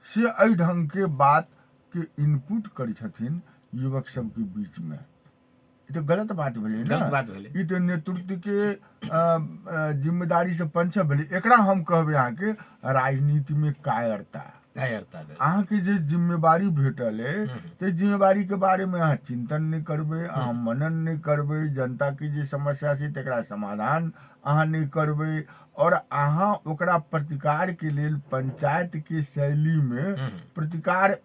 से एहि ढंग के बात के इनपुट करै छथिन युवक सबके बीच में। ई तो गलत बात भेलै ना, गलत बात भेलै। ई तो नेतृत्व के जिम्मेदारी से पंच भेलै। एकरा हम कहबै अहाँके राजनीति में कायरता। अहाँके जे जिम्मेवारी भेटल है ते जिम्मेवारी के बारे में अहाँ चिंतन नहीं करबै, अहाँ मनन नहीं करबै, जनता के जे समस्या छै तकरा समाधान अहाँ नहीं करबै, और अहाँ ओकरा प्रतिकार के लेल पंचायत के शैली में प्रतिकार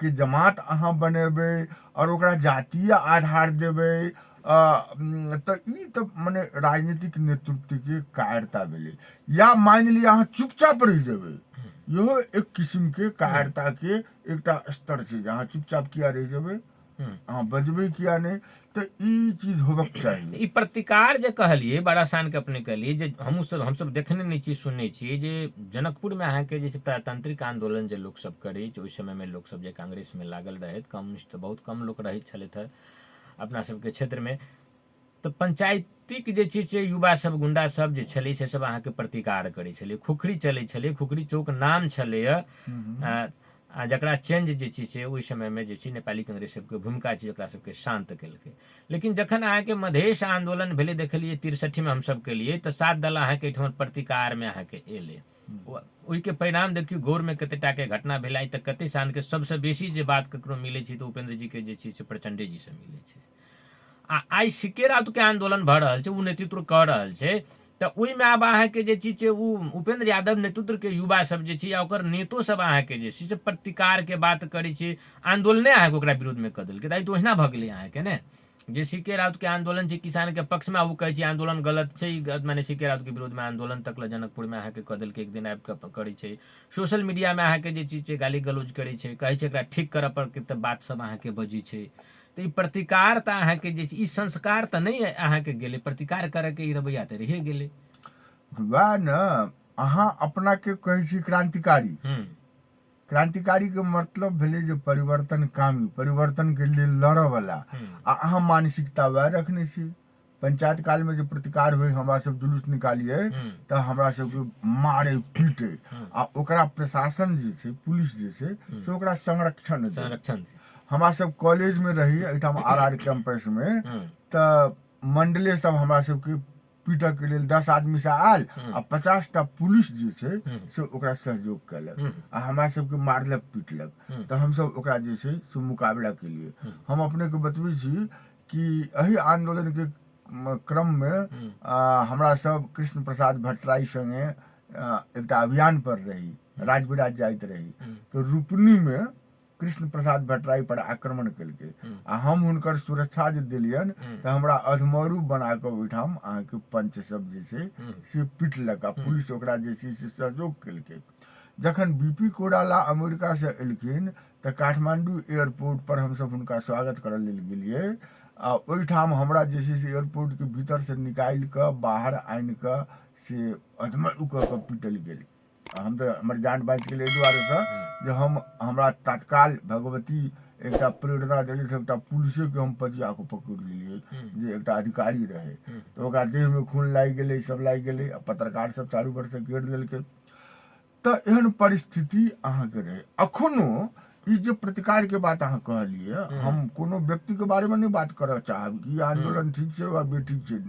के जमात अहाँ बनेबै और ओकरा जातीय आधार देबै। तऽ ई तऽ मने राजनीतिक नेतृत्व के कायरता भेलै। या मान लिअ अहाँ चुपचाप रहि जेबै, इहो एक किस्म के कायरता के एकटा स्तर छै, जहाँ चुपचाप किया रह जेबै, अहाँ बजबै किया नहीं, तो ई चीज होबक चाहिए। ई प्रतिकार जे कहलिए बड़ा शान के अपने कहलिए जे हम सब देखने नहीं छी, सुनने छी जे जनकपुर में अहाँके जे प्रजातांत्रिक आंदोलन जे लोक सब करै ओहि समय में लोक सब जे कांग्रेस में लागल रहैत, कम्युनिस्ट बहुत कम लोक रहैत छलथि है अपना सबके क्षेत्र में, तऽ पंचायतिक जे छै से युवा सब गुंडा सब जे छलै से सब अहाँके प्रतिकार करै छलै। खुखरी चलै छलै, खुखरी चौक नाम छलैया, जकरा चेंज जे छै से ओहि समय में जे छै नेपाली कांग्रेस सबके भूमिका छै जकरा सबके शांत केलकै। लेकिन जखन अहाँके मधेश आंदोलन भेलै देखलिए 63 में हमसब केलिए, तऽ 7 दल अहाँके एहिठाम प्रतिकार में अहाँके एलै। ओहिके परिणाम देखियौ गौर में कतेटा के घटना भेलै। तऽ कते साल के सबसे बेसी जे बात ककरो मिलै छै तऽ उपेंद्र जी के जे छै से प्रचंडे जी से मिलै छै। आ आई सीके राउत के आंदोलन भऽ रहल छै, ओ नेतृत्व कऽ रहल छै, तऽ ओहिमे आब अहाँके जे छै से ओ उपेंद्र यादव नेतृत्व के युवा सब जे छै या ओकर नेतो सब अहाँके जे छै से प्रतिकार के बात करै छै, आंदोलने अहाँके ओकरा विरोध में कऽ देलकै। तऽ आई तऽ ओहिना भऽ गेलै अहाँके ने, जे सीके राउत के आंदोलन छै किसान के पक्ष में, कहै छै आंदोलन गलत छै, माने सीके राउत के विरोध में आंदोलन तक ल जनकपुर में अहाँ के कह देलकै, एक दिन आबि कऽ करै छै, सोशल मीडिया में अहाँ के जे चीज छै गाली गलौज करै छै, कहै छै एकरा ठीक करऽ पर के बात सब अहाँ के बजी छै। तो ई प्रतिकार तऽ अहाँ के जे छै, ई संस्कार तऽ नहीं अहाँ के गेलै, प्रतिकार करे के ई रवैया तऽ रहिए गेलै। वह न अहाँ अपना के कहै छी क्रांतिकारी, क्रांतिकारी के मतलब भेलै जे परिवर्तनकामी, परिवर्तन के लिए लड़ऽ वाला, आ अहाँ मानसिकता वह रखने छी। पंचायत काल में जो प्रतिकार हुए, हमरा सब जुलूस निकालिए तो हमरा सबके मारे पीटे, आ ओकरा प्रशासन जे छै, पुलिस जे छै से ओकरा संरक्षण दे। हमरा सब कॉलेज में रही एठाम आर कैंपस में, तो मंडले सब हमरा सबके पीटऽ के लेल 10 आदमी से आयल आ 50टा पुलिस जे छै से ओकरा सहयोग कयलक आ हमरा सबके मारलक पीटलक, तो हम सब ओकरा जे छै से मुकाबला के लिए हम अपने के बतबै छी कि एही आंदोलन के क्रम में हमरा सब कृष्ण प्रसाद भट्टराई संगे एकटा अभियान पर रही, राज बिराज जाइत रही, तो रूपनी में कृष्ण प्रसाद भट्टराई पर आक्रमण केलकै आ हम हुनकर सुरक्षा जे देलियन तो हमरा अधमरू बना के ओहिठाम अहाँ के पंच सब जे छै से पिटलक आ पुलिस ओकरा जे छै से सहयोग केलकै। जखन बीपी कोडाला अमेरिका से एलखिन तो काठमांडू एयरपोर्ट पर हम सब हुनका स्वागत करऽ लेल गेलियै आ ओहिठाम हमरा जे छै से एयरपोर्ट के भीतर से निकालि कऽ बाहर आनि कऽ से अधमरू कऽ के पीटल गेल। हम तो हमर जान बाँचि गेलै एहि दुआरे से जे हमरा तत्काल भगवती एकटा प्रेरणा देली, एकटा पुलिसे के हम पजिया को पकड़ लेलिए जे एकटा अधिकारी रहे, तो ओकरा देह में खून लागि गेलै, सब लागि गेलै, आ पत्रकार सब चारू बगल से घेर लेलकै। तो एहन परिस्थिति अहाँ के रहे। अखनो ई जे प्रतिकार के बात अहाँ कहलिए, हम कोनो व्यक्ति के बारे में नहीं बात करऽ चाहब कि आंदोलन ठीक छै वा बेठीक छै।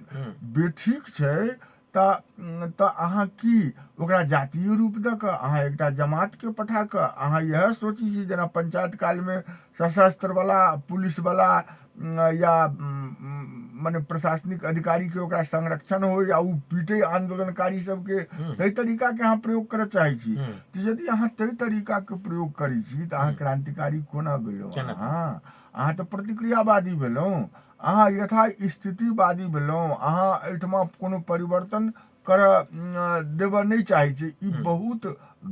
बेठीक छै तो अहाँ की ओकरा जातीय रूप दऽ कऽ अहाँ एकटा जमात के पठा कऽ अहाँ यह सोची छी जेना पंचायत काल में सशस्त्र वाला पुलिस वाला या माने प्रशासनिक अधिकारी के ओकरा संरक्षण हो या उ पीटे आंदोलनकारी सबके, तई तरीका के अहाँ प्रयोग करऽ चाहै छी। तो यदि अहाँ तई तरीका के प्रयोग करै छी तो अहाँ क्रांतिकारी कोना भेलौं? अहाँ तो प्रतिक्रियावादी भेलौं, अहाँ यथा स्थितिवादी भेलौं, अहाँ एहिठमा कोनो परिवर्तन करऽ देबऽ नहीं चाहै छै। ई बहुत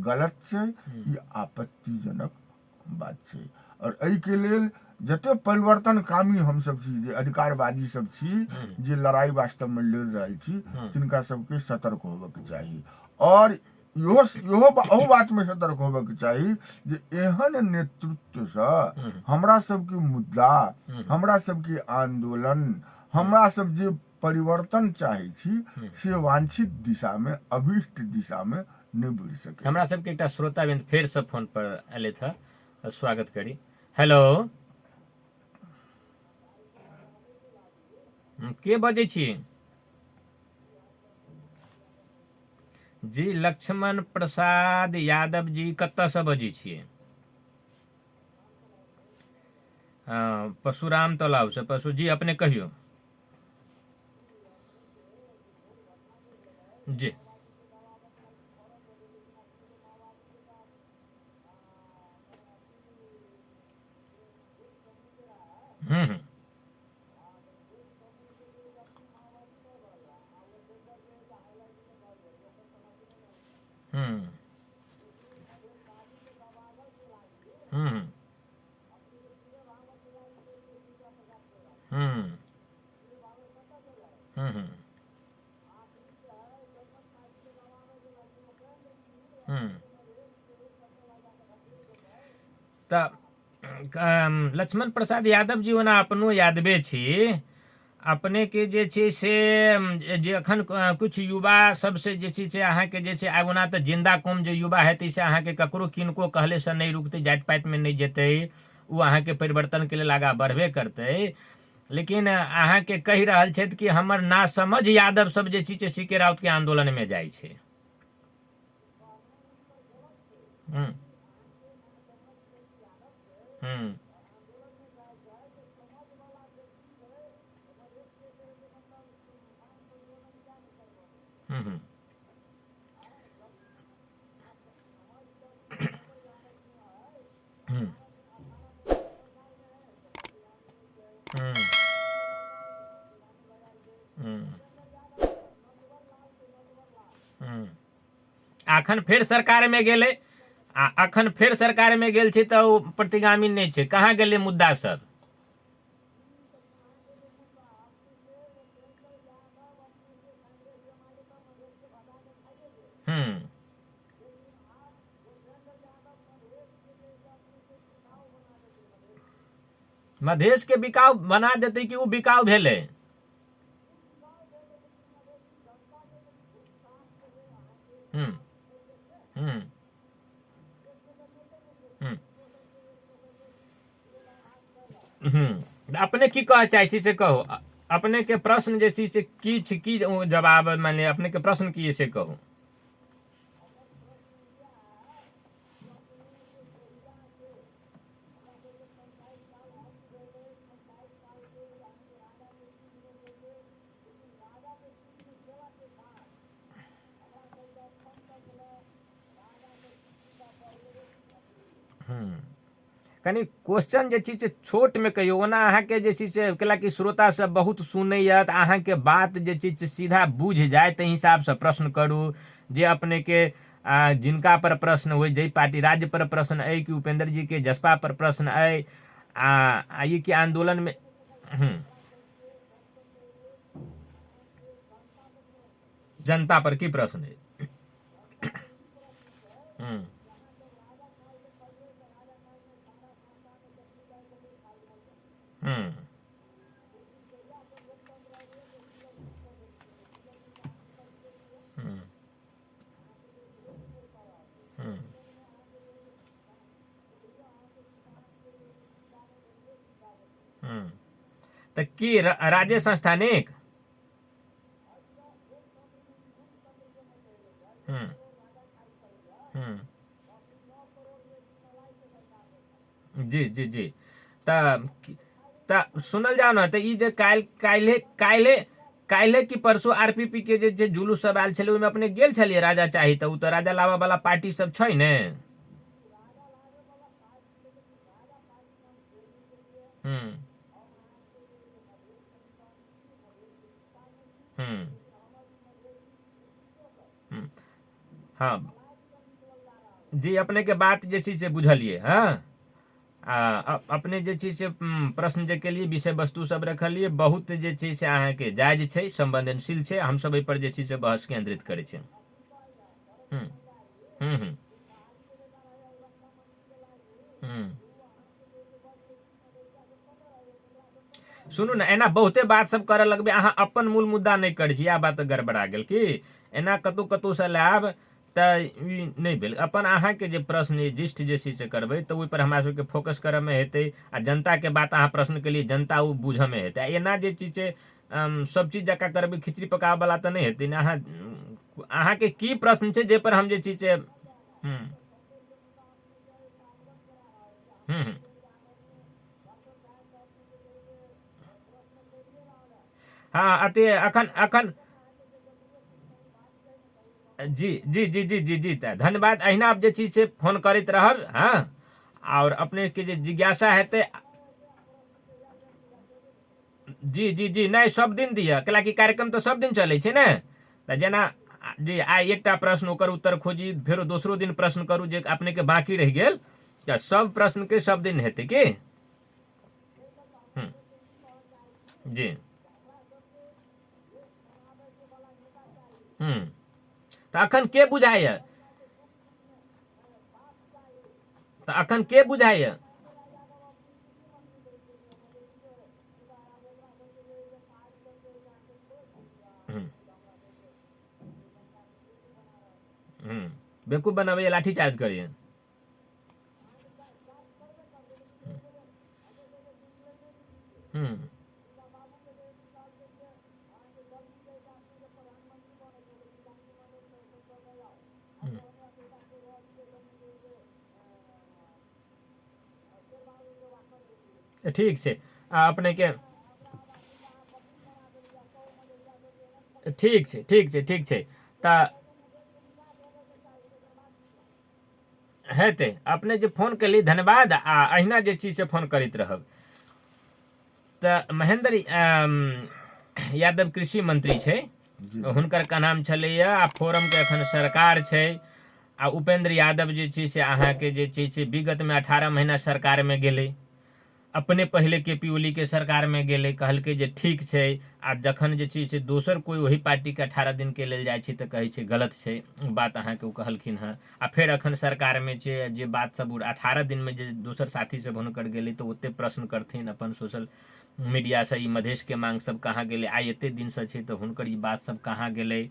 गलत छै, ई आपत्तिजनक बात छै। और एहि के लेल जते परिवर्तनकामी हम सब छी, जे अधिकारवादी सब छी, जे लड़ाई वास्तव में लड़ रहल छी, तिनका सबके सतर्क होबऽ के चाही। और इहो बात में सतर्क होबऽ के चाही जे एहन नेतृत्व से हमरा सबके मुद्दा, हमरा सबके आंदोलन, हमरा सब जे परिवर्तन चाहे छी से वांछित दिशा में, अभीष्ट दिशा में नहीं बढ़ सके। हमरा सबके एकटा श्रोताबिंद फेर से फोन पर एले था, स्वागत करी। हेलो, के बजै छी? जी लक्ष्मण प्रसाद यादव जी, कतऽ से बजै छियै? परशुराम तालाब से। परशु जी अपने कहियो। जी हम्म हम्म हम्म हम्म हम्म हम्म तऽ लक्ष्मण प्रसाद यादव जी ओना अपनो यादवे छी। अपने के जे छै से जे अखन कुछ युवा सबसे जे छै से अहाँके जे छै आब ओना तऽ जिंदा कौम जे युवा हेतै से अहाँके ककरो किनको कहले से नहीं रुकतै, जाति पाति में नहीं जेतै, उ अहाँके परिवर्तन के लेल आगाँ बढ़बे करतै। लेकिन अहाँके कहि रहल छथि कि हमर नासमझ यादव सब जे छै से सीके राउत के आंदोलन में जाइ छै। हम्म हम्म हम्म हम्म हम्म अखन फेर सरकार में गेलै आ अखन फेर सरकार में गेल छै तऽ ओ प्रतिगामी नहि छै, कहाँ गेलै मुद्दा सब? मधेश के बिकाऊ बना देते कि वो बिकाऊ भेलै? हम्म हम्म हम्म अपने की कह चाहे छी से कहू, अपने के प्रश्न जे छी से की छी, की जवाब माने अपने के प्रश्न की से कहू। कनी क्वेश्चन जे चीज छोट में कहियो, ओना अहाँके जे चीज से कैलाकि श्रोता सब बहुत सुनैया तऽ अहाँके बात जे चीज से सीधा बुझ जाए ताहि हिसाब से प्रश्न करू। जे अपने के जिनका पर प्रश्न हो, जई पार्टी राज्य पर प्रश्न है कि उपेंद्र जी के जसपा पर प्रश्न है, ये कि आंदोलन में जनता पर की प्रश्न है? हम्म हम्म हम्म हम्म हम्म तऽ की राज्य संस्थानिक? हम्म हम्म जी जी जी तऽ सुनल जाओ ना, तऽ ई जे काल्हे की परसों आरपीपी के जे जुलूस सब आयल छलै, ओहिमे अपने गेल छलियै राजा चाही तऽ? ओ तऽ राजा लाबऽ वाला पार्टी सब छै ने? हम्म हम्म हम्म हाँ जी, अपने के बात जे चीज से बुझलिए। हाँ, अपने जे चीज से प्रश्न जे केलिए, विषय वस्तु सब रखलिए, बहुत जे चीज से अहाँके जायज छै, संवेदनशील छै, हम सब एहि पर जे चीज से बहस केंद्रित करै छै। हम्म हम्म हम्म सुनू ने, एना बहुते बात सब करऽ लगबे, अहाँ अपन मूल मुद्दा नहीं करै छी, इएह बात गड़बड़ा गेल की? एना कतौ कतौ से लायब तऽ ई नहीं भेल। अपन अहाँके जे प्रश्न जिस्ट जे चीज से करबै तऽ ओहि पर हमरा सबके फोकस करऽ में हेतै, आ जनता के बात अहाँ प्रश्न के लिए जनता ओ बुझऽ में हेतै। एना जे चीज छै सब चीज जकाँ करबै, खिचड़ी पकाबऽ वाला तऽ नहीं हेतै ने। अहाँके की प्रश्न छै जे पर हम जे चीज से हम्म हाँ अते अखन अखन जी जी जी जी जी जी तऽ धन्यवाद। अहिना आप जे चीज से फोन करैत रहब। हाँ, और अपने के जे जिज्ञासा हेतै, जी जी जी नहीं सब दिन दिअ, कैलाकि कार्यक्रम तऽ सब दिन चलै छै ने। तऽ जेना जी आइ एकटा प्रश्न ओकर उत्तर खोजी, फेरो दोसरो दिन प्रश्न करू जे अपने के बाकी रहि गेल, तऽ सब प्रश्न के सब दिन हेतै की? हम्म, जी हम्म तऽ अखन के बुझाइए? तऽ अखन के बुझाइए? हम्म बेवकूफ बनाबैया, लाठी चार्ज करिए। हम्म ठीक छै, अपने के ठीक छै ठीक छै ठीक छै। तऽ हेतै, अपने जे फोन केली धन्यवाद, आ अहिना जे चीज से फोन करैत रहब। तऽ महेंद्र यादव कृषि मंत्री छै, जी जी हुनकर का नाम छलैया, आ फोरम के एखन सरकार छै, आ उपेंद्र यादव जे छै से अहाँके जे छै से विगत में 18 महीना सरकार में गेलै, अपने पहले केपी ओली के सरकार में गेलै, कहलकै जे ठीक छै, आ जखन जे छै से दोसर कोई वही पार्टी के 18 दिन के लेल जाइ छै तऽ कहै छै गलत छै, बात अहाँके ओ कहलखिन हँ। आ फेर अखन सरकार में छै जे बात सब 18 दिन में जे दोसर साथी सब हुनकर गेलै तऽ ओते प्रश्न करथिन अपन सोशल मीडिया से, ई मधेश के मांग सब कहाँ गेलै, आइ एते दिन से छै तऽ हुनकर ई बात सब कहाँ गेलै,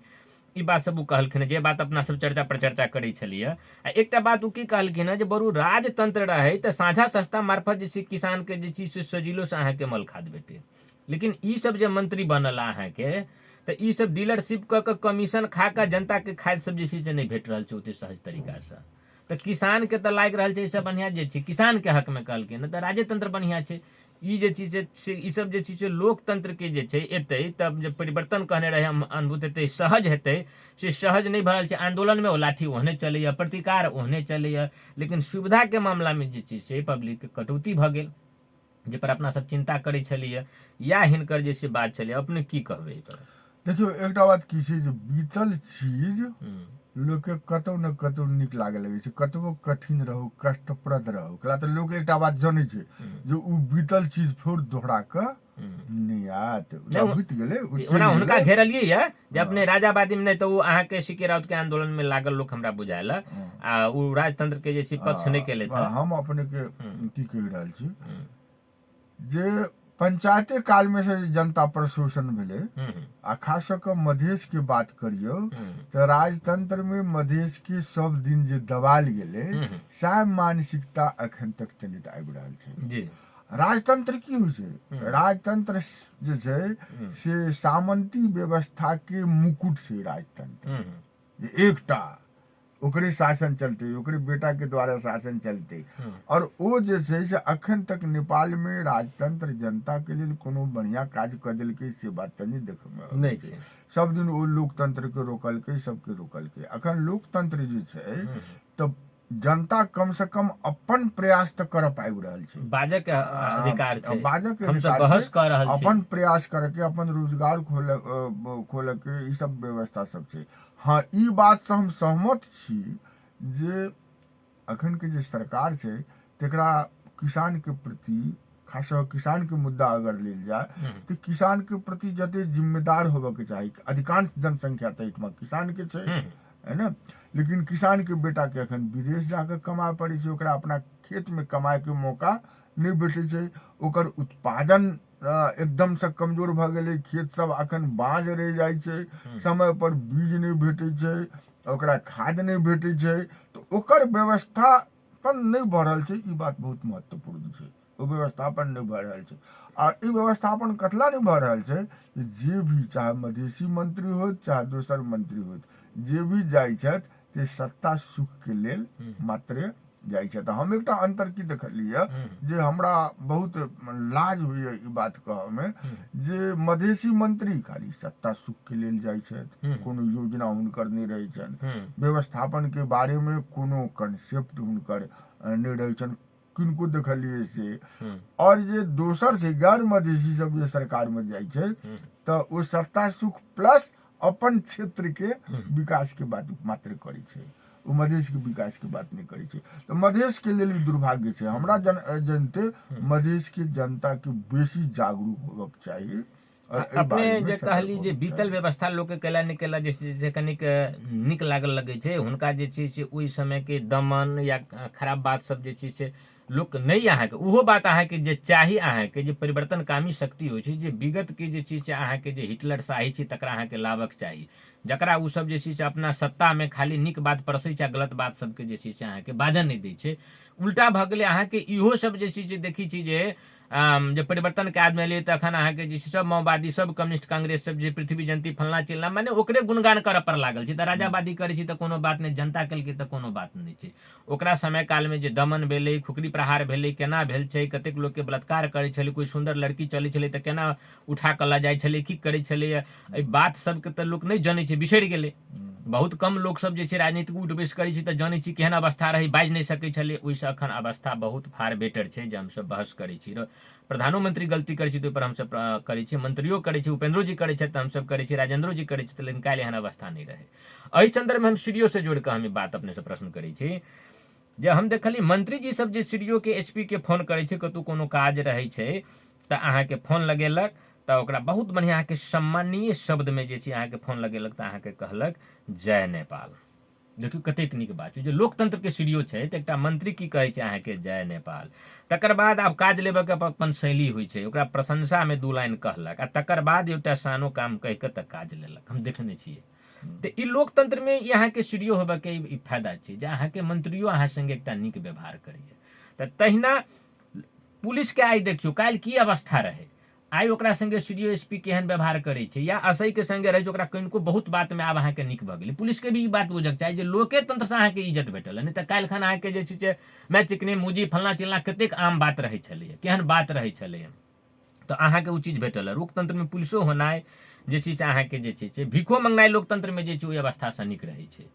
ई बात सब ओ कहलखिन, जे बात अपना सब चर्चा प्रचर्चा करै छलियै। आ एकटा बात ओ की कहलखिन हँ जे बड़ू राजतंत्र रहे तऽ साझा संस्था मार्फत जे छै किसान के जे छै से सजिलो से अहाँके मल खाद भेटे, लेकिन ई सब जे मंत्री बनल अहाँके तऽ ई सब डीलरशिप क के कमीशन खा के जनता के खाद सब जे छै से नहीं भेट रहल छै ओते सहज तरीका से, तऽ किसान के तऽ लागि रहल छै ई सब बढ़िया जे छै किसान के हक में कहलखिन तऽ राजतंत्र बढ़िया छै। ई जे चीज से ई सब जे चीज लोकतंत्र के जे छै एतै तब जे परिवर्तन कहने रहे हम अनुभूत हेतै, सहज हेतै, से सहज नहीं भरल छै। आंदोलन में ओ लाठी ओहने चलैया, प्रतिकार ओहने चलैया, लेकिन सुविधा के मामला में जे छै से पब्लिक के कटौती भऽ गेल, जे पर अपना सब चिंता करै छलियै, या हिनकर जे से बात छलै, अपने की कहबै एहि पर? देखियो एकटा बात की छै जे बीतल चीज हम्म, लोक के कतौ न कतौ नीक लागे लगे छै, कतबो कठिन रहू कष्टप्रद रहू, कला तऽ लोग एकटा बात जानै छै जे उ बीतल चीज फेर दोहरा के नहीं आत, बीत गेलै उ ओना चलि हुनका गेलै। घेरलियै ये जे अपने राजावादी में नहीं तो अहाँके सीके राउत के आंदोलन में लागल लोक हमरा बुझायल, आ उ राजतंत्र के जे छै पक्ष नहीं केले था। हम अपने के की कहि रहल छी जे पंचायते काल में से जनता पर शोषण भेलै, आ खास कऽ मधेश के बात करियौ तऽ राजतंत्र में मधेश के सब दिन जे दबाल गेलै सएह मानसिकता अखन तक चलित आबि रहल छै। जी राजतंत्र की होइ छै? राजतंत्र जे छै से सामंती व्यवस्था के मुकुट छै राजतंत्र, जे एकटा ओकरे शासन चलते, ओकरे बेटा के द्वारा शासन चलते, और ओ जे छै से अखन तक नेपाल में राजतंत्र जनता के लेल कोनो बढ़िया काज कऽ देलकै से बात तऽ नहीं देखे में अबै नहीं छै। छै। सब दिन ओ लोकतंत्र के रोकलकै, सबके रोकलकै। अखन लोकतंत्र जे छै तऽ जनता कम से कम अपन प्रयास तऽ करऽ पाबि रहल छै, बाजऽ के अधिकार छै, बाजऽ के हम सब अधिकार बहस छै, कऽ रहल छी, अपन प्रयास करके अपन रोजगार खोले के ई सब व्यवस्था सब छै। हाँ ई बात से हम सहमत छी जे अखन के जे सरकार छै तेकरा किसान के प्रति, खास कऽ किसान के मुद्दा अगर लेल जाए तो किसान के प्रति जते जिम्मेदार होबे के चाही। अधिकांश जनसंख्या तो एहिठमा किसान के छै, है ना, लेकिन किसान के बेटा के अखन विदेश जाके कमाए पड़ै छै, ओकरा अपना खेत में कमाए के मौका नहीं भेटै छै, ओकर उत्पादन एकदम से कमजोर भऽ गेलै, खेत सब अखन बाँझ रहि जाइ छै, समय पर बीज नहीं भेटै छै, ओकरा खाद नहीं भेटै छै, तो ओकर व्यवस्थापन नहीं भऽ रहल छै। ई बात बहुत महत्वपूर्ण छै, ओ व्यवस्थापन नहीं भऽ रहल छै। आ ई व्यवस्थापन कतला नहीं भऽ रहल छै, जे भी चाहे मधेसी मंत्री होत चाहे दोसर मंत्री होत, जे भी जाइ छथि से सत्ता सुख के लेल मात्र जाइ छथि। हम एकटा अंतर की देखलियै जे हमरा बहुत लाज होइए ई बात कहऽ में जे मधेसी मंत्री खाली सत्ता सुख के लेल जाइ छथि, कोनो योजना हुनकर नहीं रहै छनि, व्यवस्थापन के बारे में कोनो कंसेप्ट हुनकर नहीं रहै छनि, किनको देखलियै से। और जे दोसर छै गैर मधेसी सब जे सरकार में जाइ छै तऽ ओ सत्ता सुख प्लस अपन क्षेत्र के विकास के बात मात्र करै छै, ओ मधेश के विकास के बात नहीं करै छै। तो मधेश के लेल दुर्भाग्य छै। हमरा जनते मधेश के जनता के बेसी जागरूक होबक चाही। अपने जे कहली जे बीतल व्यवस्था लोक के केला नहीं केला, जैसे कनिक नीक लागल लगे छै हुनका, जे छै से ओहि समय के दमन या खराब बात सब जे छै से लोक नहीं अहाँके उहो बात अहाँके जे चाही, अहाँके जे परिवर्तनकामी शक्ति होइ छै, जे विगत के जे छै से अहाँके जे हिटलर शाही छै तकरा अहाँके लाबक चाही, जकरा उ सब जे छै से अपना सत्ता में खाली नीक बात परसै छै, गलत बात सबके जे छै से अहाँके बाजऽ नहीं दै छै। उल्टा भऽ गेलै अहाँके इहो सब जे छै से देखै छी जे जे परिवर्तन के आदमी एलियै तखन अहाँके जे छै सब माओवादी, सब कम्युनिस्ट, कांग्रेस सब जे पृथ्वी जयंती फलना चिलना, माने ओकरे गुणगान करऽ पर लागल छै। तऽ राजावादी करै छै तऽ कोनो बात नहीं, जनता केलकै तऽ कोनो बात नहीं छै। ओकरा समय काल में जे दमन भेलै, खुखरी प्रहार भेलै, केना भेल छै, कतेक लोक के बलात्कार करै छलै, कोई सुंदर लड़की चलै छलै तऽ केना उठा कऽ लऽ जाइ छलै, की करै छलै, एहि बात सबके तऽ लोक नहीं जानै छै, बिसरि गेलै। बहुत कम लोग सब जे छै राजनीतिक उठ बैस करै छै तऽ जानै छी केहन अवस्था रही, बाजि नहि सकै छलै। ओहिसँ अखन अवस्था बहुत फार बेटर छै जे हमसब बहस करै छी। प्रधानमंत्री गलती करै छै तऽ ओहिपर हमसब करै छी, मंत्रियो करै छै, उपेंद्रो जी करै छथि तऽ हमसब करै छी, राजेंद्रो जी करै छथि, लेकिन काल्हि एहन अवस्था नहीं रहे। एहि संदर्भ में हम सीडीओ से जोड़ कऽ हम ई बात अपने से प्रश्न करै छी जे हम देखली मंत्री जी सब जे सीडीओ के एसपी के फोन करै छै, कतौ कोनो काज रहै छै तऽ अहाँके फोन लगेलक तऽ ओकरा बहुत बढ़िया अहाँके सम्मानीय शब्द में जे छै अहाँके फोन लगेलक तऽ अहाँके कहलक जय नेपाल। देखियौ कतेक नीक बात छै जे लोकतंत्र के सीडीओ छै तऽ एकटा मंत्री की कहै छै अहाँके जय नेपाल। तकर बाद आब काज लेबऽ के अपन शैली होइ छै, ओकरा प्रशंसा में 2 लाइन कहलक आ तकर बाद एकटा सानो काम कहि कऽ तऽ काज लेलक, हम देखने छियै। तो ई लोकतंत्र में ई अहाँके सीडीओ होबऽ के ई फायदा छै जे अहाँके मंत्रियो अहाँ संगे एकटा नीक व्यवहार करैए। तऽ तहिना पुलिस के आइ देखियौ काल्हि की अवस्था रहे, आइ ओकरा संगे सीडीओ एसपी केहन व्यवहार करे छै, या असई के संगे रहे छै ओकरा कनिको बहुत बात में आब अहाँके नीक भऽ गेलै। पुलिस के भी ई बात बुझक चाही जे लोकतंत्र से अहाँके इज्जत भेटल नहीं तऽ काल्हि खन अहाँके जे छै से मैं चिकनी मुजी फलना चिलना कतेक आम बात रहै छलैए, केहन बात रहै छलैए तऽ अहाँके उ चीज भेटल। लोकतंत्र में पुलिसो होनाइ जे छै से अहाँके जे छै से भीखो मंगनाइ लोकतंत्र में जे छै ओहि अवस्था से नीक रहै छै।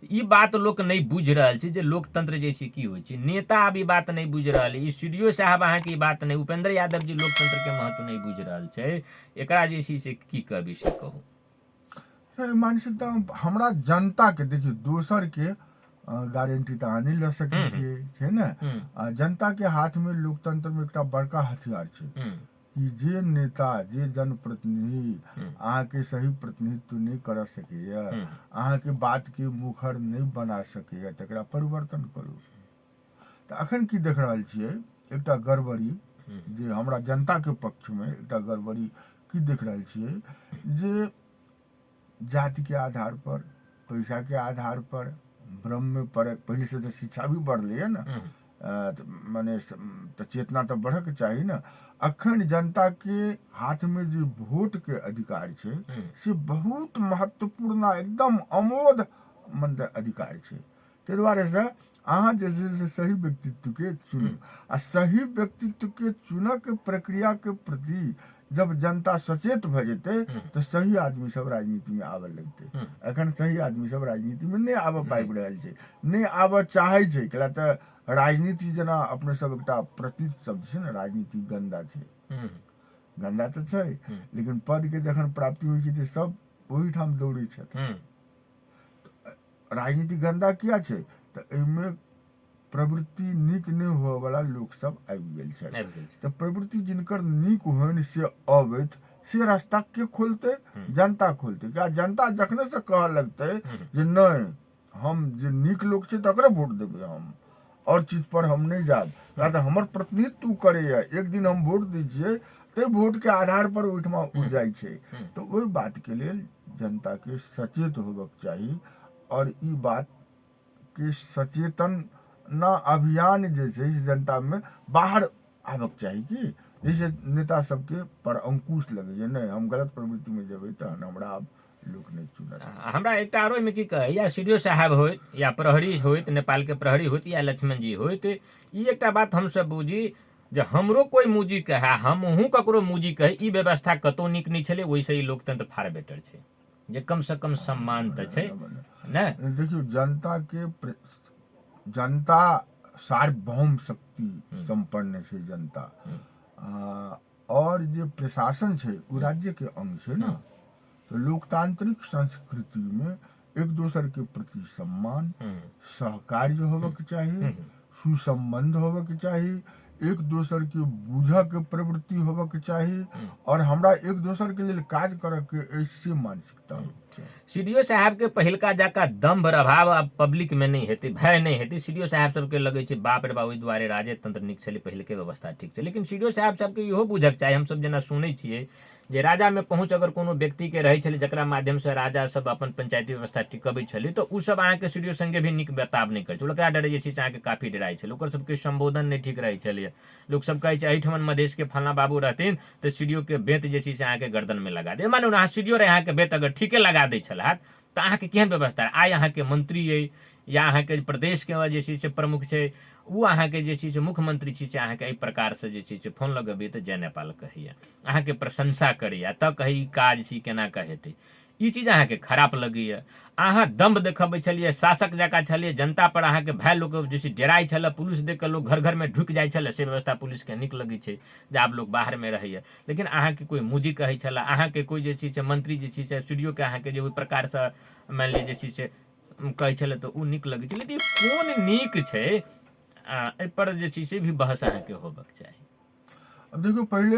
ई बात लोक नहीं बुझि रहल छै जे लोकतंत्र जे छै की होइ छै। नेता अब ई बात नहीं बुझि रहल है, सीडीओ साहब अहाँके ई बात नहीं, उपेंद्र यादव जी लोकतंत्र के महत्व नहीं बुझि रहल छै। एकरा जे छै से की कहबी से कहू। मानसिकता हमरा जनता के देखियो दोसर के गारंटी तो अहाँ नहीं ल सकै छियै, छै ने। जनता के हाथ में लोकतंत्र में एकटा बड़का हथियार छै कि जे नेता जे जनप्रतिनिधि अहाँ के सही प्रतिनिधित्व नहीं कर सकैया, अहाँ के बात के मुखर नहीं बना सकैया, तकरा परिवर्तन करू। तो अखन की देख रहल छियै एकटा गड़बड़ी जे हमरा जनता के पक्ष में एकटा गड़बड़ी की देख रहल छियै जे जाति के आधार पर, पैसा के आधार पर भ्रम में पड़े। पहले से तो शिक्षा भी बढ़ले है ना, माने तो चेतना तो बढ़े के चाहिए ना। अखन जनता के हाथ में जो वोट के अधिकार छै से बहुत महत्वपूर्ण एकदम अमोद मंद अधिकार छै। ताहि दुआरे से अहाँ जे छै से सही व्यक्तित्व के चुनू आ सही व्यक्तित्व के चुनऽ के प्रक्रिया के प्रति जब जनता सचेत भ जेतै तो सही आदमी सब राजनीति में आबे लगतै। एखन सही आदमी सब राजनीति में नहीं आबऽ पाबि रहल छै, नहीं आबऽ चाहै छै, कैला तऽ राजनीति जेना अपने सब एकटा प्रतीत शब्द छै ने, राजनीति गंदा छै। गंदा तो छै लेकिन पद के जखन प्राप्ति होइ छै तऽ सब ओही ठाम दौड़ै छथिन। राजनीति गंदा किया छै तऽ एहिमे प्रवृत्ति नीक नहीं हुए वाला लोग सब आबि गेल छै। तो प्रवृत्ति जिनकर नीक होइन से अबैत से रास्ता के खोलते, जनता खोलते। क्या जनता जखने से कह लगते जे नहीं हम जे नीक लोग छै तकरे वोट देबै, हम और चीज पर हम नहीं जाब, या तो हमर प्रतिनिधित्व करे। एक दिन हम वोट दै छियै ते वोट के आधार पर ओहिठमा उ जाइ छै। तो ओहि बात के लेल जनता के सचेत होबक चाही और ई बात के सचेतन ना अभियान जे छै जनता में बाहर आबक चाही कि जैसे नेता सबके पर अंकुश लगे जे नहीं हम गलत प्रवृत्ति में जेबै तहन हमरा आब लोक नहीं चुनत। हमरा एकटा आरो में की कहे या सीडीओ साहब होइत या प्रहरी होइत, नेपाल के प्रहरी होइत या लक्ष्मण जी होइत, ई एकटा बात हम सब बुझी जे हमरो कोई मुजी कहे हमहूँ ककरो मुजी कहे ई व्यवस्था कतौ नीक नहीं छलै। ओइसे ई लोकतंत्र फार बेटर छै जे कम से कम सम्मान तो छै ने। देखियो जनता सार्वभौम शक्ति संपन्न छै जनता, और जे प्रशासन छै वो राज्य के अंग छै ना। तो लोकतांत्रिक संस्कृति में एक दूसर के प्रति सम्मान, सहकार्य होबे के चाहिए, सुसंबंध होबे के चाहिए, एक दूसर के बुझ के प्रवृत्ति होबे के चाहिए और हमरा एक दूसर के लिए काज करे के ऐसी मानसिकता होबे के चाहिए। सीडीओ साहब के पहिलका जका दम्भ अभाव अब पब्लिक में नहीं हेतै, भय नहीं हेतै। सीडीओ साहब सबके लगे छै बाप रे बाप ओहि दुआरे राजतंत्र नीक छलै, पहिलके व्यवस्था ठीक छै। लेकिन सीडीओ साहब सबके इहो बुझक चाही, हम सब जेना सुनै छियै जे राजा में पहुँच अगर कोनो व्यक्ति के रहे छलै जकरा माध्यम से राजा सब अपन पंचायती व्यवस्था टिकबै छलै तो उ सब अहाँके सीडीओ संगे भी नीक बर्ताव नहीं करै छै। ओकरा डरे जे छै से अहाँके काफी डराइ छलै, ओकर सबके संबोधन नहीं ठीक रहै छलै। लोग सब कहै छै एहिठमन मधेश के फलना बाबू रहथिन तो सीडीओ के बेंत जे छै से अहाँके गर्दन में लगा दे। मानू अहाँ सीडीओ रहे अहाँके बेंत अगर ठीके लगा दै छलहत तो अहाँके केहन व्यवस्था। आइ अहाँके मंत्री अइ या अहाँके प्रदेश के जे छै से प्रमुख छै, उ अहाँके जे छै से मुख्यमंत्री छै से अहाँके एहि प्रकार से जे छै से फोन लगबियै तऽ जय नेपाल कहैया, अहाँके प्रशंसा करैया, तब कही काज छी केना कऽ हेतै। ई चीज अहाँके खराब लगैए। अहाँ दम्भ देखबै छलियै, शासक जकाँ छलियै, जनता पर अहाँके भय लोक जैसे डेराइ छलै, पुलिस देख कऽ लोक घर घर में ढुकि जाइ छलै, से व्यवस्था पुलिसके नीक लगै छै जे आब लोक बाहरमे रहैए। लेकिन अहाँके कोई मुजी कहै छलै, अहाँके कोई जे छै से मंत्री जे छै से स्टूडियोके अहाँके जे ओहि प्रकारसँ मानि लिअ जे छै से कहै छलै तऽ ओ नीक लगै छलै। तऽ ई कोन नीक छै, एहिपर जे छै से भी बहस अहाँके होबक चाही। अब देखियौ पहिले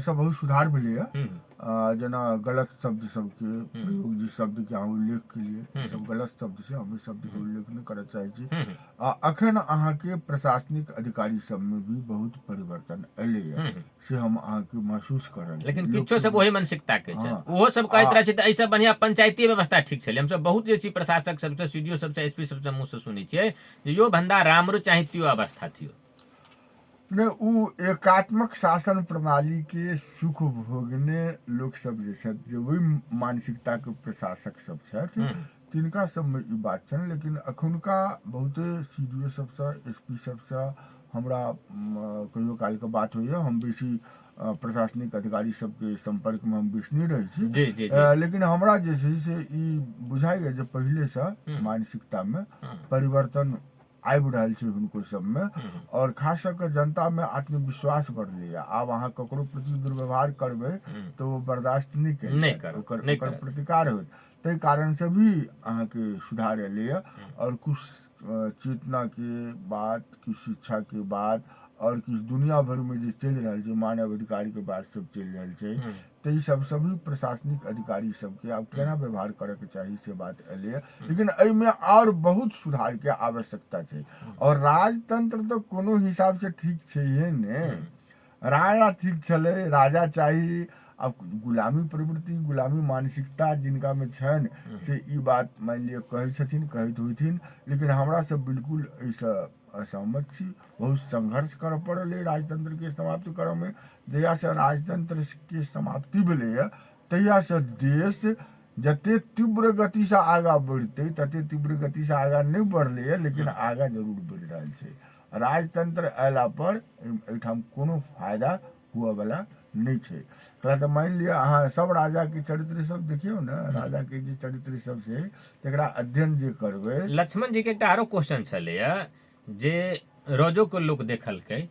सब बहुत सुधार भेलैए, हम्म, जेना गलत शब्द सबके प्रयोग, जिस शब्द के अहाँ उल्लेख केलिए हम्म, सब गलत शब्द छै, हम शब्द के उल्लेख नहीं करय चाहै छी। हम्म, अखन अहाँके प्रशासनिक अधिकारी सब में भी बहुत परिवर्तन एलैए, हम्म। से हम अहाँके महसूस कर रहल छी। लेकिन लोक किछो सब सब- वही मानसिकता के हाँ, छथि, ओहो सब कहैत रहे छै तऽ एहिसँ बढ़िया पंचायती व्यवस्था ठीक छलै। हमसब बहुत जे छी प्रशासक सबसे, सीडीओ सबसे, एसपी सबसे मुँह से सुनै छियै जे यो भंडा रामरो चाहे त्यो अवस्था थियो। ने उ एकात्मक शासन प्रणाली के सुख भोगने लोक सब जे छथि, जे वही मानसिकता के प्रशासक सब छथि, हम्म, तिनका सबमे ई बात छनि। लेकिन अखुनका बहुते सीडीओ सबसँ, एसपी सबसँ हमरा कहियो कालके बात होइए। हम बेसी प्रशासनिक अधिकारी सबके संपर्कमे हम बेसी नहीं रहै छी, जी जी जी। लेकिन हमरा जे छै से ई बुझाइए जे पहिलेसँ मानसिकतामे परिवर्तन आबि रहल छै हुनको सबमे, और खास कऽ जनता में आत्मविश्वास बढ़लैए। आब अहाँ ककरो प्रति दुर्व्यवहार करबै तऽ ओ बर्दाश्त नहीं कयल नहीं जायत, करत, ओकर नहीं ओकर करत। प्रतिकार होत। ताहि कारण से भी अहाँके सुधार एलैए, और कुछ चेतना के बात, किछु शिक्षा के बात, और किछु दुनिया भर में जे चलि रहल छै मानव अधिकार के बात सब चलि रहल छै, तऽ ई सब सभी प्रशासनिक अधिकारी सबके आब केना व्यवहार करे के चाही से बात एलैए। लेकिन एहिमे और बहुत सुधार के आवश्यकता छै। और राजतंत्र तो कोनो हिसाब से ठीक छैहे ने, राजा ठीक छलै, राजा चाही। अब गुलामी प्रवृत्ति, गुलामी मानसिकता जिनका में छनि से ई बात मान लिअ कहै छथिन, कहैत होइथिन, लेकिन हमरा सब बिल्कुल एहिसँ असहमत छी। बहुत संघर्ष करऽ पड़ल है राजतंत्र के समाप्त करऽ में। जहिया से राजतंत्र के समाप्ति भेलैए तहिया से देश जते तीव्र गति से आगा बढ़ते, तते तीव्र गति से आगा नहीं बढ़लैए, लेकिन आगा जरूर बढ़ि रहल छै। राजतंत्र अयला पर एहिठाम कोनो फायदा हुअ वाला नहीं छै। कला तऽ मान लिअ अहाँ सब राजा के चरित्र सब देखियौ ने, राजा के जे चरित्र सब छै तकरा अध्ययन जे करबै। लक्ष्मण जी के एकटा आरो क्वेश्चन छलैया जे रोजो को लोग देखलकै,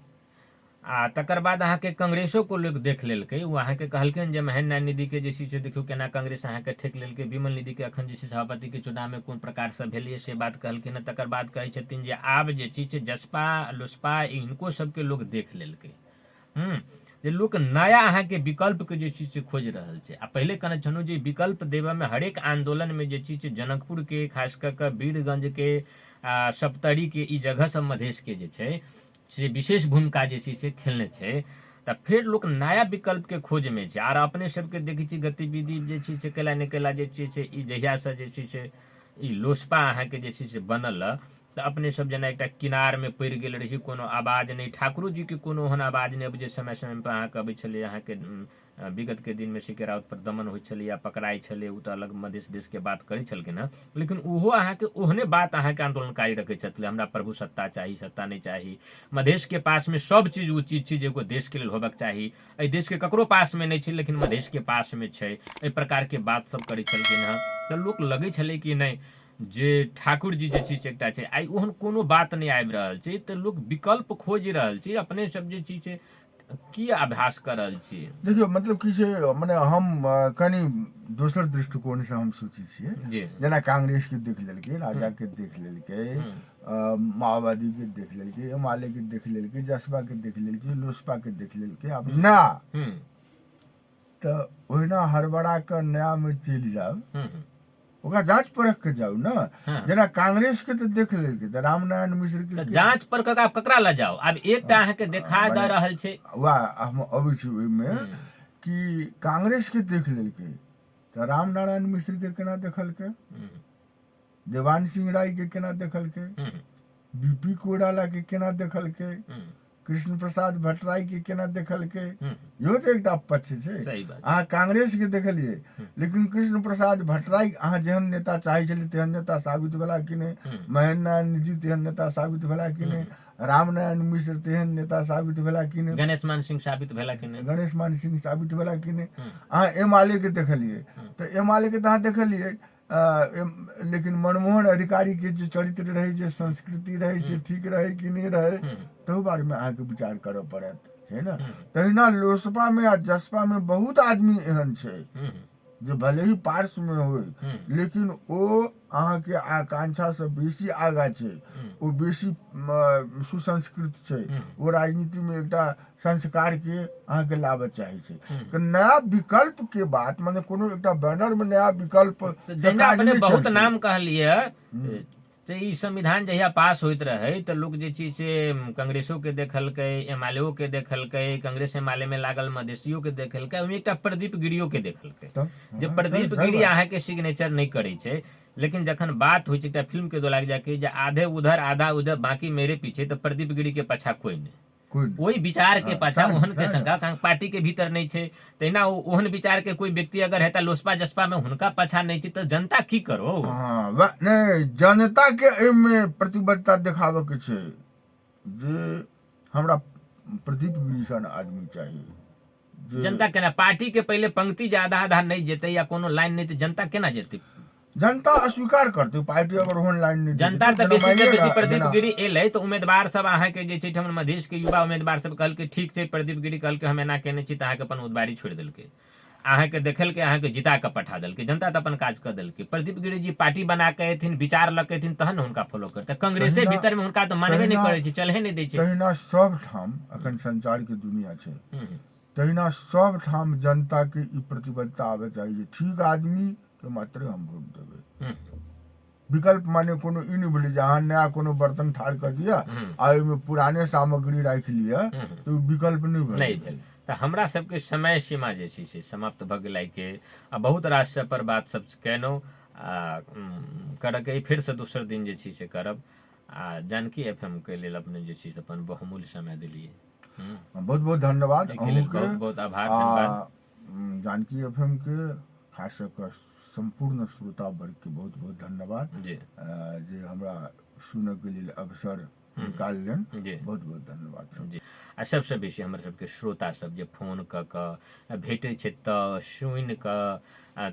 आ तकर बाद अहाँके कांग्रेसो को लोग देख लेलकै। ओ अहाँके कहलखिन जे महेन्द्र नारायण निधि के जे छै से देखियौ केना कांग्रेस अहाँके ठेक लेलकै, विमल निधि के अखन जे छै सभापति के चुनाव में कोन प्रकार से भेलियै से बात कहलखिन है। तकर बाद कहै छथिन जे आब जे छै से जसपा लोसपा इनको सबके लोग देख लेलकै, जे लोक नया अहाँके विकल्प के जे छै से खोजि रहल छै। आ पहिले कहने छलहुँ जे विकल्प देबऽ में हरेक आंदोलन में जे छै से जनकपुर के, खास कऽ कऽ वीरगंज के, सप्तरी के, ई जगह सब मधेश के जे छै से विशेष भूमिका जे छै से खेलने छै। तऽ फेर लोक नया विकल्प के खोज में छै। आर अपने सबके देखै छी गतिविधि जे छै से केला ने केला जे छै से ई जहियासँ जे छै से ई लोसपा अहाँके जे छै से बनल, तऽ अपने सब जेना एकटा किनार में पड़ि गेल रही, कोनो आवाज नहीं, ठाकुरो जी के कोनो ओहन आवाज नहीं, अब जे समय समय पर अहाँके अबै छलै, अहाँके विगत के दिन में सिके राउत पर दमन होइ छलै या पकड़ाइ छलै, ओ तऽ अलग मधेश देश के बात करै छलखिन हँ। लेकिन ओहो अहाँके ओहने बात अहाँके आंदोलनकारी रखै छथिन, हमरा प्रभु सत्ता चाही, सत्ता नहीं चाही। मधेश के पास में सब चीज वो चीज छै जे एगो देश के लेल होबक चाही। एहि देश के ककरो पास में नहीं छै, लेकिन मधेश के पास में छै। एहि प्रकार के बात सब करै छलखिन हँ। तऽ लोक लगै छलै कि नहीं जे ठाकुर जी जे छै से एकटा छै, आइ ओहन कोनो बात नहीं आबि रहल छै, तऽ लोक विकल्प खोजि रहल छै। अपने सब जे छै से की अभ्यास कर रहल छियै? देखियौ मतलब की छै, मने हम कनि दोसर दृष्टिकोण से हम सोचै छियै। जी जेना कांग्रेस के देख लेलकै, राजा के देख लेलकै, माओवादी के देख लेलकै, माले के देख लेलकै, जसपा के देख लेलकै, लोसपा के देख लेलकै। अब ना तऽ ओहिना हड़बड़ा के नया में चलि जाउ, ओकरा जांच परख के जाउ ना। जेना कांग्रेस के तो देख लेलकै, तऽ रामनारायण मिश्र के जांच परख के आब ककरा ल जाओ? आब एकटा अहाँके देखा द रहल छै, वाह हम अबै छी ओहिमे कि कांग्रेस के देख लेलकै तऽ रामनारायण मिश्र के केना देखलकै, देवान सिंह राय के केना देखलकै, बीपी कोइराला के केना देखलकै, कृष्ण प्रसाद भट्टराई के केना देखलकै। इहो तो एकटा पक्ष छै। अहाँ कांग्रेस के देखलियै, लेकिन कृष्ण प्रसाद भट्टराई अहाँ जेहन नेता चाहै छलियै तेहन नेता साबित भेला कि नहीं, महेन्द्र नारायण निधि तेहन नेता साबित भेला कि नहीं, रामनारायण मिश्र तेहन नेता साबित भेला कि नहीं, गणेश मान सिंह साबित भेला कि नहीं, गणेश मान सिंह साबित भेला कि नहीं। अहाँ एमाले के देखलिए तो एमाले के तो अहाँ देखलिए लेकिन मनमोहन अधिकारी के जो चरित्र रहे, जो संस्कृति रहे, से ठीक रहे कि नहीं रहे, तो बारे में अहाँ के विचार करऽ पड़त, है ना। तहिना लोसपा में आ जसपा में बहुत आदमी एहन छै जो भले ही पार्श्व में हो, लेकिन ओ अहाँ के आकांक्षा से बेसी आगा छै, ओ बेसी सुसंस्कृत छै, वो राजनीति में एकटा संस्कार के अहाँ के लाबऽ चाहे छै। तो नया विकल्प के बात माने कोनो एकटा बैनर में नया विकल्प जेना अपने बहुत नाम कहलिए, तो ई संविधान जहिया पास होइत रहे तो लोग जे चीज से कांग्रेसो के देखलकै, एमएलए के देखलकै, कांग्रेस एमएलए में लागल मधेसियो के देखलकै, ओहिमे एकटा प्रदीप गिरियो के देखलकै। जे प्रदीप गिरी अहाँ के सिग्नेचर नहीं करे छै, लेकिन जखन बात होइ छै एकटा फिल्म के दो लाग जाके जे आधे उधर आधा उधर बाकी मेरे पीछे, तो प्रदीप गिरी के पाछा कोई नहीं, कोई विचार के पाछा ओहन के संख्या पार्टी के भीतर नहीं छै। तहिना ओहन विचार के कोई व्यक्ति अगर है लोसपा जसपा में हुनका पाछा नहीं छै, तो जनता की करो। नहीं, जनता के एमे प्रतिबद्धता देखाबे के छै जे हमरा प्रदीप गिरी सन आदमी चाहिए। जनता केना पार्टी के पहले पंक्ति जे आधा आधा नहीं जेते या कोनो लाइन नहीं, तो जनता केना जेते? जनता अस्वीकार करते पार्टी अगर ऑनलाइन नहीं, जनता तो बेसी से बेसी प्रदीप गिरी एलै तो उम्मीदवार सब अहाँ के जे छै हमर मधेश के युवा उम्मीदवार सब कहलकै ठीक छै, प्रदीप गिरी कहलकै हम एना केने छी, त अहाँ के अपन उम्मीदवारी छोड़ देलकै, अहाँ के देखलकै, अहाँ के जिता के पठा देलकै, जनता तो अपन काज कर देलकै। प्रदीप गिरी जी पार्टी बना के एथिन, विचार लके एथिन, तहन हुनका फॉलो करते। कांग्रेसे भीतर में हुनका तो मानबे नहीं करे छै, चलहे नहीं दै छै। तहिना सब ठाम अखन संचार के दुनिया छै, तहिना सब ठाम जनता के ई प्रतिबद्धता आवे चाहिए, ठीक आदमी के मात्र हम वोट देबै। विकल्प माने कोनो ई नहीं बोले जहाँ नया कोनो बर्तन ठाड़ कर दिया आ में पुराने सामग्री राख लिया, तो विकल्प नहीं भेल। तो हमरा सबके समय सीमा जे छै से समाप्त भ गेलै के, आ बहुत रास पर बात सब केनो करके फिर से दोसर दिन जे छै से करब। आ जानकी एफएम के लेल अपने जे छै से अपन बहुमूल्य समय दिलिए, बहुत बहुत धन्यवाद। बहुत बहुत आभार, धन्यवाद। जानकी एफएम के खास कर संपूर्ण श्रोता वर्ग के बहुत बहुत धन्यवाद जे हमरा सुनऽ के लिए अवसर निकाललन, बहुत बहुत धन्यवाद जी। आ सबसे बेसी हमर सबके श्रोता सब जे फोन क के भेटे छै त सुनि क,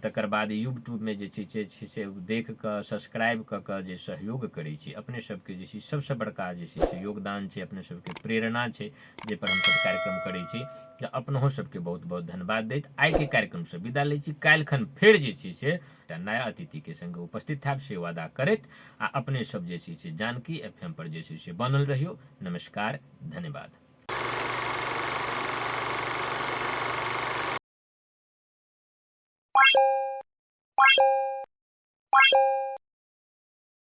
तकर बाद यूट्यूब में जे छै से देख क सब्सक्राइब क के जे सहयोग करै छी, अपने सबके जे छै सबसे बड़का जे छै से योगदान छै, अपने सबके प्रेरणा छै, जे पर हम सब कार्यक्रम करै छी। अपनों सबके बहुत बहुत धन्यवाद दैत आइ के कार्यक्रम से विदा लै छी। काल्हिखन फेर जे छै से नया अतिथि के संग उपस्थित हैब से वादा करैत आ अपने सब जे छै से जानकी एफएम पर जे छै से बनल रहियो। नमस्कार, धन्यवाद।